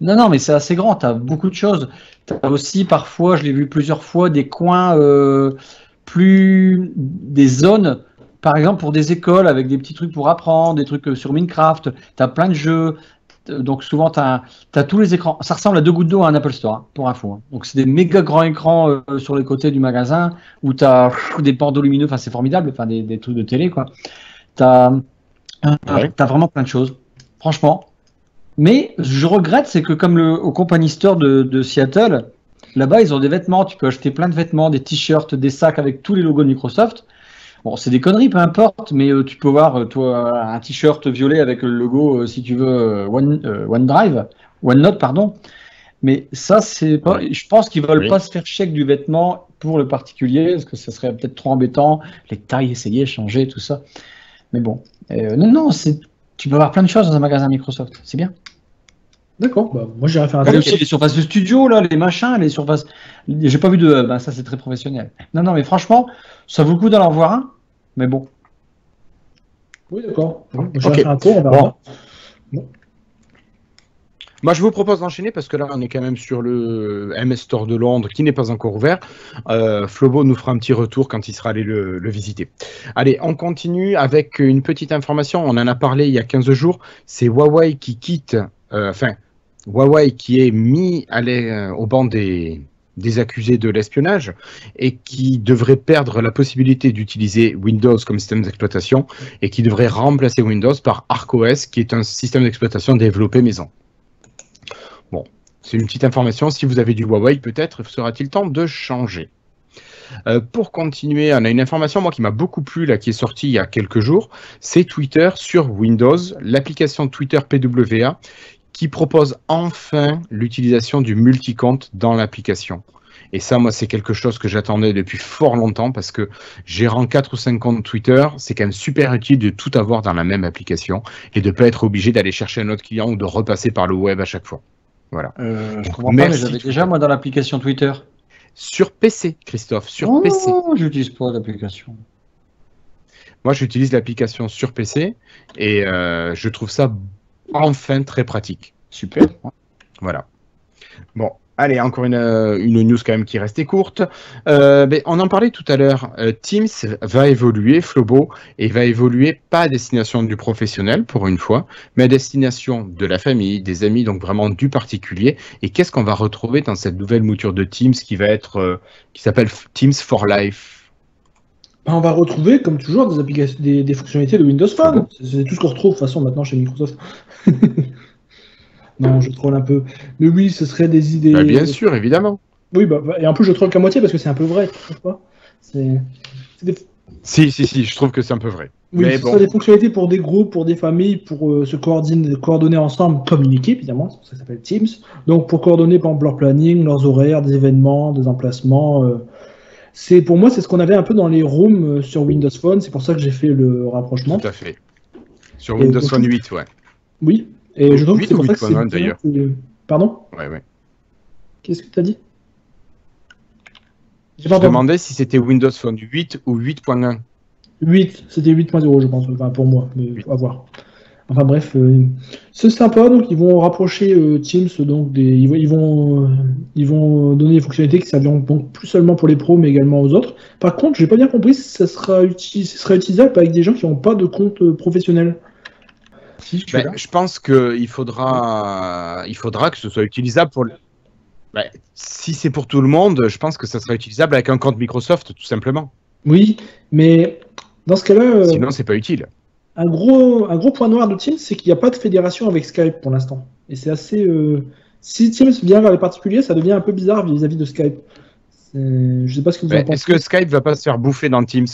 non, mais c'est assez grand, t'as beaucoup de choses. T'as aussi parfois, je l'ai vu plusieurs fois, des coins des zones, par exemple pour des écoles avec des petits trucs pour apprendre, des trucs sur Minecraft, t'as plein de jeux. Donc souvent, tu as tous les écrans. Ça ressemble à 2 gouttes d'eau à un Apple Store, hein, pour info. Hein. Donc c'est des méga grands écrans sur les côtés du magasin où tu as des bandeaux lumineux. Enfin, c'est formidable. Enfin, des trucs de télé, quoi. Tu as vraiment plein de choses, franchement. Mais je regrette, c'est que comme au Company Store de Seattle, là-bas, ils ont des vêtements. Tu peux acheter plein de vêtements, des t-shirts, des sacs avec tous les logos de Microsoft. Bon, c'est des conneries, peu importe, mais tu peux voir, toi, un t-shirt violet avec le logo, si tu veux, OneNote, pardon. Mais ça, c'est pas. Je pense qu'ils veulent pas se faire chèque du vêtement pour le particulier, parce que ça serait peut-être trop embêtant. Les tailles, essayer, changer, tout ça. Mais bon, non, tu peux avoir plein de choses dans un magasin Microsoft. C'est bien. D'accord, bah, moi j'irai faire un test. Aussi les surfaces de studio, là, les machins, les surfaces. J'ai pas vu de. Ça, c'est très professionnel. Non, mais franchement, ça vaut le coup d'en avoir un. Mais bon. Oui, d'accord. Bon, okay. Faire un tour, on verra. Bon. Moi, je vous propose d'enchaîner parce que là, on est quand même sur le MS Store de Londres qui n'est pas encore ouvert. Flobo nous fera un petit retour quand il sera allé le visiter. Allez, on continue avec une petite information. On en a parlé il y a 15 jours. C'est Huawei qui quitte, Huawei qui est mis au banc des accusés de l'espionnage et qui devrait perdre la possibilité d'utiliser Windows comme système d'exploitation et qui devrait remplacer Windows par ArcOS qui est un système d'exploitation développé maison. Bon, c'est une petite information. Si vous avez du Huawei, peut-être sera-t-il temps de changer. Pour continuer, on a une information moi qui m'a beaucoup plu là, qui est sortie il y a quelques jours. C'est Twitter sur Windows, l'application Twitter PWA qui propose enfin l'utilisation du multicompte dans l'application. Et ça, moi, c'est quelque chose que j'attendais depuis fort longtemps parce que gérant 4 ou 5 comptes Twitter, c'est quand même super utile de tout avoir dans la même application et de ne pas être obligé d'aller chercher un autre client ou de repasser par le web à chaque fois. Voilà. Je comprends pas, mais j'avais déjà, moi, dans l'application Twitter. Sur PC, Christophe, sur PC. Non, j'utilise pas l'application. Moi, j'utilise l'application sur PC et je trouve ça enfin très pratique. Super. Voilà. Bon, allez, encore une news quand même qui restait courte. On en parlait tout à l'heure. Teams va évoluer, Flobo, et va évoluer pas à destination du professionnel pour une fois, mais à destination de la famille, des amis, donc vraiment du particulier. Et qu'est-ce qu'on va retrouver dans cette nouvelle mouture de Teams qui s'appelle Teams for Life? On va retrouver, comme toujours, des applications, des fonctionnalités de Windows Phone. C'est tout ce qu'on retrouve de toute façon maintenant chez Microsoft. Non, je troll un peu. Mais oui, ce serait des idées. Bah, bien sûr, évidemment. Oui, et en plus, je troll qu'à moitié parce que c'est un peu vrai, tu trouves pas? Si, je trouve que c'est un peu vrai. Oui, ce sont des fonctionnalités pour des groupes, pour des familles, pour se coordonner ensemble comme une équipe, évidemment, c'est pour ça que ça s'appelle Teams. Donc, pour coordonner, par exemple, leur planning, leurs horaires, des événements, des emplacements. Pour moi, c'est ce qu'on avait un peu dans les rooms sur Windows Phone. C'est pour ça que j'ai fait le rapprochement. Tout à fait. Sur Windows Phone 8, ouais. Oui. Et je trouve que c'est pour ça que c'est bien d'ailleurs. Pardon ? Ouais. Qu'est-ce que tu as dit ? Je demandais si c'était Windows Phone 8 ou 8.1. 8, c'était 8.0 je pense, enfin, pour moi, mais à voir. Enfin bref, c'est sympa, donc ils vont rapprocher Teams, donc ils vont donner des fonctionnalités qui serviront donc plus seulement pour les pros, mais également aux autres. Par contre, j'ai pas bien compris si ça sera utilisable avec des gens qui n'ont pas de compte professionnel. Je pense qu'il faudra que ce soit utilisable pour... si c'est pour tout le monde, je pense que ça sera utilisable avec un compte Microsoft, tout simplement. Oui, mais dans ce cas-là... Sinon, c'est pas utile. Un gros point noir de Teams, c'est qu'il n'y a pas de fédération avec Skype pour l'instant. Et c'est assez... Si Teams vient vers les particuliers, ça devient un peu bizarre vis-à-vis de Skype. Je sais pas ce que vous en pensez. Est-ce que Skype va pas se faire bouffer dans Teams,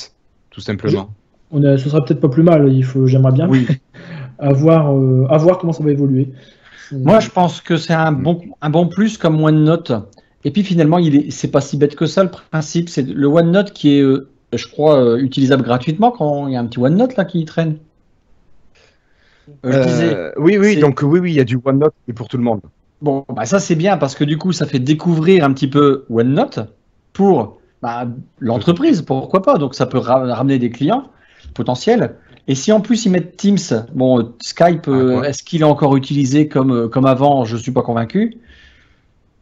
tout simplement? Ce serait peut-être pas plus mal, j'aimerais bien. Oui. à voir comment ça va évoluer. Moi, je pense que c'est un bon plus comme OneNote. Et puis finalement, c'est pas si bête que ça. Le principe, c'est le OneNote qui est, je crois, utilisable gratuitement quand il y a un petit OneNote là qui traîne. Oui, donc il y a du OneNote et pour tout le monde. Bon, ça c'est bien parce que du coup, ça fait découvrir un petit peu OneNote pour L'entreprise, pourquoi pas? Donc ça peut ramener des clients potentiels. Et si en plus ils mettent Teams, bon, Skype, est-ce qu'il est encore utilisé comme avant? Je ne suis pas convaincu.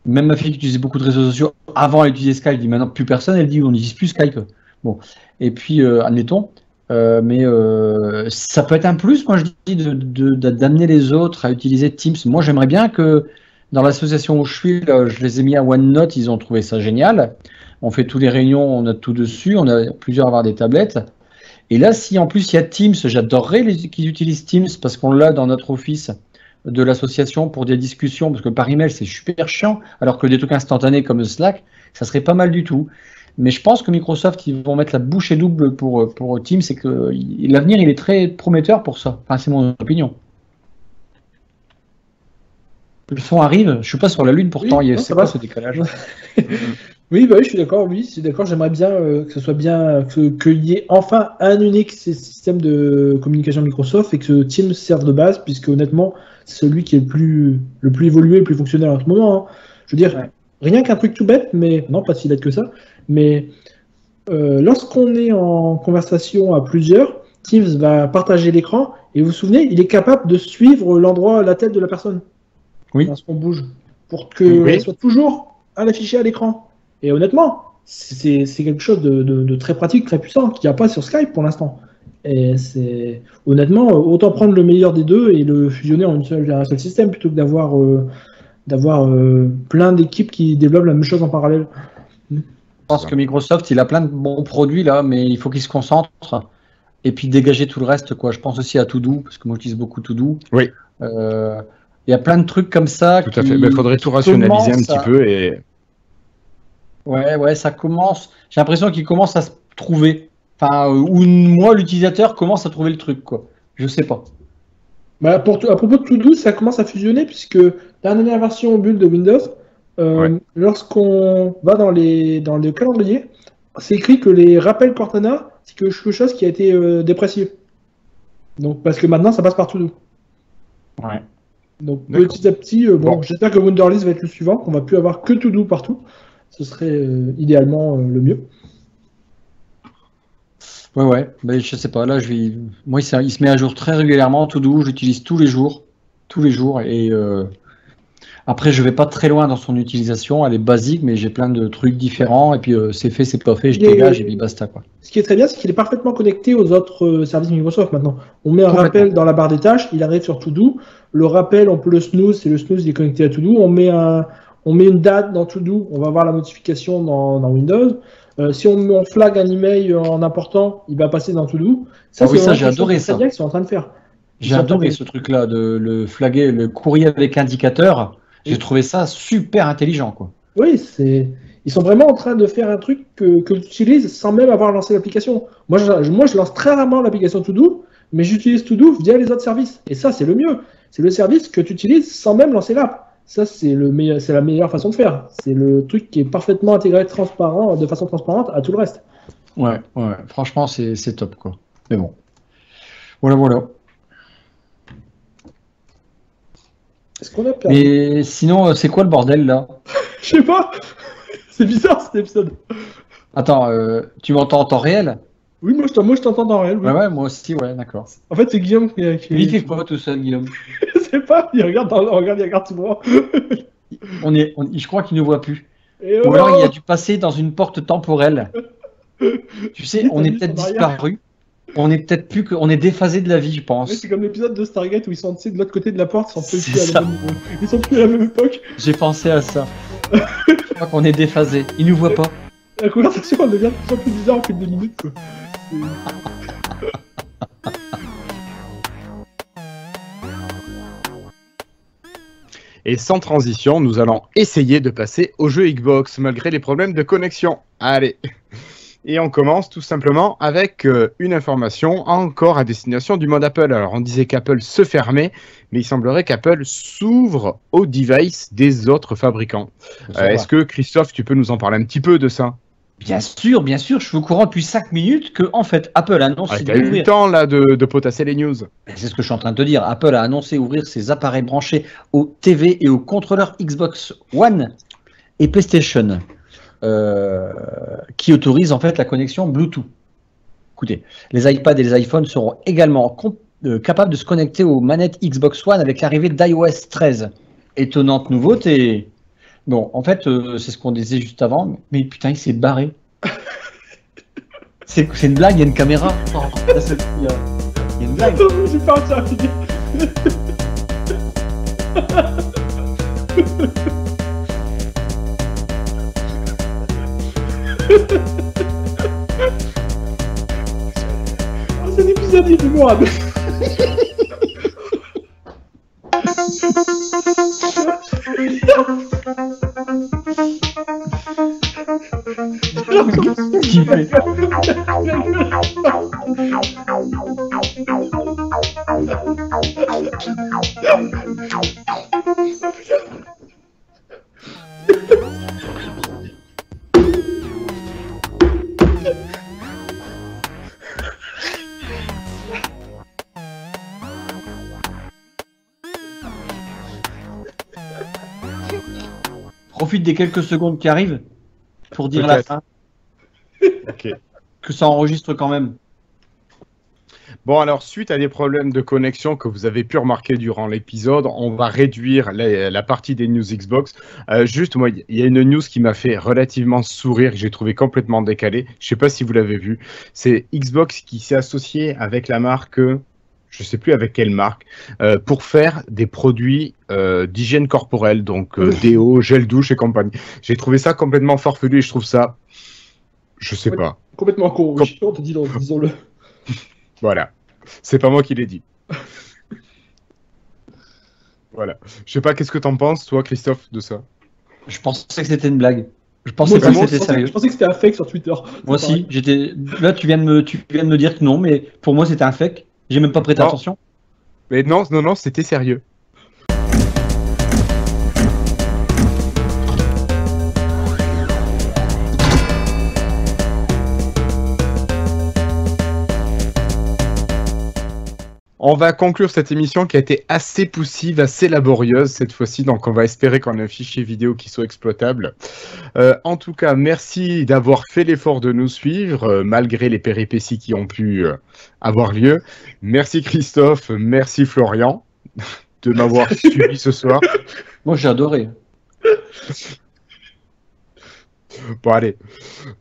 Même ma fille qui utilisait beaucoup de réseaux sociaux avant, elle utilisait Skype, dit maintenant plus personne, elle dit on n'utilise plus Skype. Bon, et puis admettons, mais ça peut être un plus, moi je dis, d'amener les autres à utiliser Teams. Moi j'aimerais bien que dans l'association où je suis, je les ai mis à OneNote, ils ont trouvé ça génial. On fait toutes les réunions, on a tout dessus, on a plusieurs à avoir des tablettes. Et là, si en plus il y a Teams, j'adorerais qu'ils utilisent Teams parce qu'on l'a dans notre office de l'association pour des discussions, parce que par email c'est super chiant, alors que des trucs instantanés comme Slack, ça serait pas mal du tout. Mais je pense que Microsoft, ils vont mettre la bouchée double pour Teams, et que l'avenir il est très prometteur pour ça. Enfin, c'est mon opinion. Le son arrive, je suis pas sur la Lune pourtant, oui, c'est pas ce décalage. Oui, bah oui, je suis d'accord, j'aimerais bien que ce soit bien, qu'il y ait enfin un unique système de communication Microsoft et que Teams serve de base, puisque honnêtement, c'est celui qui est le plus évolué, le plus fonctionnel en ce moment. Hein. Je veux dire, rien qu'un truc tout bête, mais non, pas si bête que ça, mais lorsqu'on est en conversation à plusieurs, Teams va partager l'écran, et vous vous souvenez, il est capable de suivre l'endroit, la tête de la personne, lorsqu'on bouge, pour qu'elle soit toujours à l'afficher à l'écran. Et honnêtement, c'est quelque chose de très pratique, très puissant, qu'il n'y a pas sur Skype pour l'instant. Et c'est honnêtement, autant prendre le meilleur des deux et le fusionner en un seul système plutôt que d'avoir plein d'équipes qui développent la même chose en parallèle. Je pense que Microsoft, il a plein de bons produits là, mais il faut qu'il se concentre et puis dégager tout le reste, quoi. Je pense aussi à To-Do, parce que moi j'utilise beaucoup To-Do. Oui. Il y a plein de trucs comme ça. Tout à fait. Il faudrait tout rationaliser un petit peu et. Ouais, ça commence. J'ai l'impression qu'il commence à se trouver. Enfin, ou moi, l'utilisateur commence à trouver le truc, quoi. Je sais pas. Bah, à propos de To-Do, ça commence à fusionner, puisque la dernière version bulle de Windows, lorsqu'on va dans le calendrier, c'est écrit que les rappels Cortana, c'est quelque chose qui a été déprécié. Donc, parce que maintenant, ça passe par To-Do. Ouais. Donc, petit à petit, j'espère que Wunderlist va être le suivant, qu'on va plus avoir que To-Do partout. Ce serait idéalement le mieux. Ouais, mais je sais pas. Là, moi, il se met à jour très régulièrement. To-Do, j'utilise tous les jours, et après, je vais pas très loin dans son utilisation. Elle est basique, mais j'ai plein de trucs différents. Et puis, c'est fait, c'est pas fait, je dégage et puis basta, quoi. Ce qui est très bien, c'est qu'il est parfaitement connecté aux autres services Microsoft maintenant. On met un rappel dans la barre des tâches, il arrive sur To-Do. Le rappel, on peut le snooze, et le snooze il est connecté à To-Do. On met une date dans To-Do, on va voir la notification dans Windows. Si on flag un email en important, il va passer dans To-Do. Ça, j'ai adoré ça. Qu'ils sont en train de faire. J'ai adoré ce truc-là, de le flaguer, le courrier avec indicateur. J'ai trouvé ça super intelligent, quoi. Oui, ils sont vraiment en train de faire un truc que tu utilises sans même avoir lancé l'application. Moi, je lance très rarement l'application To-Do, mais j'utilise To-Do via les autres services. Et ça, c'est le mieux. C'est le service que tu utilises sans même lancer l'app. Ça, c'est la meilleure façon de faire. C'est le truc qui est parfaitement intégré de façon transparente à tout le reste. Ouais. Franchement, c'est top, quoi. Mais bon. Voilà. Est-ce qu'on a perdu ? Mais sinon, c'est quoi le bordel, là ? Je sais pas. C'est bizarre, cet épisode. Attends, tu m'entends en temps réel ? Oui, moi je t'entends en temps réel. Oui. Ouais, moi aussi, ouais, d'accord. En fait, c'est Guillaume qui... Il fait quoi tout seul, Guillaume ? Je sais pas, il regarde tout droit. Je crois qu'il ne voit plus. Ou alors il a dû passer dans une porte temporelle. Tu sais, on est peut-être disparu. On est peut-être plus on est déphasé de la vie, je pense. Oui, c'est comme l'épisode de Stargate où ils sont de l'autre côté de la porte, ils sont plus à la même époque. J'ai pensé à ça. Je crois qu'on est déphasé. Ils nous voient pas. La conversation elle devient de plus en plus bizarre en plus de 2 minutes, quoi. Et sans transition, nous allons essayer de passer au jeu Xbox malgré les problèmes de connexion. Allez. Et on commence tout simplement avec une information encore à destination du monde Apple. Alors on disait qu'Apple se fermait, mais il semblerait qu'Apple s'ouvre aux devices des autres fabricants. Est-ce que Christophe, tu peux nous en parler un petit peu de ça ? Bien sûr, je suis au courant depuis 5 minutes que en fait Apple annonce d'ouvrir. T'as eu le temps là de potasser les news. C'est ce que je suis en train de te dire. Apple a annoncé ouvrir ses appareils branchés aux TV et aux contrôleurs Xbox One et PlayStation. qui autorise en fait la connexion Bluetooth. Écoutez, les iPads et les iPhones seront également capables de se connecter aux manettes Xbox One avec l'arrivée d'iOS 13. Étonnante nouveauté. Bon, en fait, c'est ce qu'on disait juste avant, mais putain, il s'est barré. C'est une blague, il y a une caméra. Oh, là, il y a une blague. J'ai pas réussi à finir. Oh, c'est un épisode mémorable. Profite des quelques secondes qui arrivent pour dire la fin. Ok. Que ça enregistre quand même. Bon, alors, suite à des problèmes de connexion que vous avez pu remarquer durant l'épisode, on va réduire la partie des news Xbox. Juste, moi, il y a une news qui m'a fait relativement sourire, que j'ai trouvé complètement décalée. Je ne sais pas si vous l'avez vu. C'est Xbox qui s'est associé avec la marque, je ne sais plus avec quelle marque, pour faire des produits d'hygiène corporelle, donc déo, gel douche et compagnie. J'ai trouvé ça complètement farfelu et je trouve ça, je sais pas. Complètement con, disons-le. Voilà, c'est pas moi qui l'ai dit. Voilà. Je sais pas, qu'est-ce que t'en penses, toi, Christophe, de ça? Je pensais que c'était une blague. Je pensais pas que c'était sérieux. Je pensais que c'était un fake sur Twitter. Moi aussi, là, tu viens de me dire que non, mais pour moi, c'était un fake. J'ai même pas prêté attention. Mais non, c'était sérieux. On va conclure cette émission qui a été assez poussive, assez laborieuse cette fois-ci, donc on va espérer qu'on ait un fichier vidéo qui soit exploitable. En tout cas, merci d'avoir fait l'effort de nous suivre, malgré les péripéties qui ont pu avoir lieu. Merci Christophe, merci Florian de m'avoir suivi ce soir. Moi j'ai adoré. Bon, allez.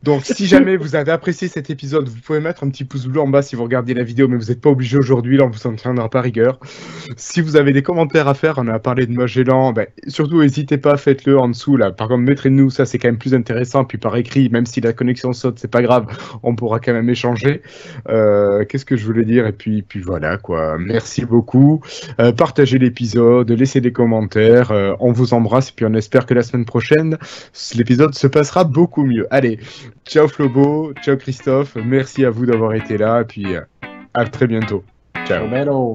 Donc, si jamais vous avez apprécié cet épisode, vous pouvez mettre un petit pouce bleu en bas si vous regardez la vidéo, mais vous n'êtes pas obligé aujourd'hui, là, on vous en tiendra pas rigueur. Si vous avez des commentaires à faire, on a parlé de Magellan, surtout, n'hésitez pas, faites-le en dessous, là. Par contre, montrez-nous, ça, c'est quand même plus intéressant, puis par écrit, même si la connexion saute, c'est pas grave, on pourra quand même échanger. Qu'est-ce que je voulais dire? Et puis voilà, quoi. Merci beaucoup. Partagez l'épisode, laissez des commentaires, on vous embrasse, et puis on espère que la semaine prochaine, l'épisode se passera beaucoup mieux. Allez, ciao Flobo, ciao Christophe, merci à vous d'avoir été là, et puis à très bientôt. Ciao. Hello.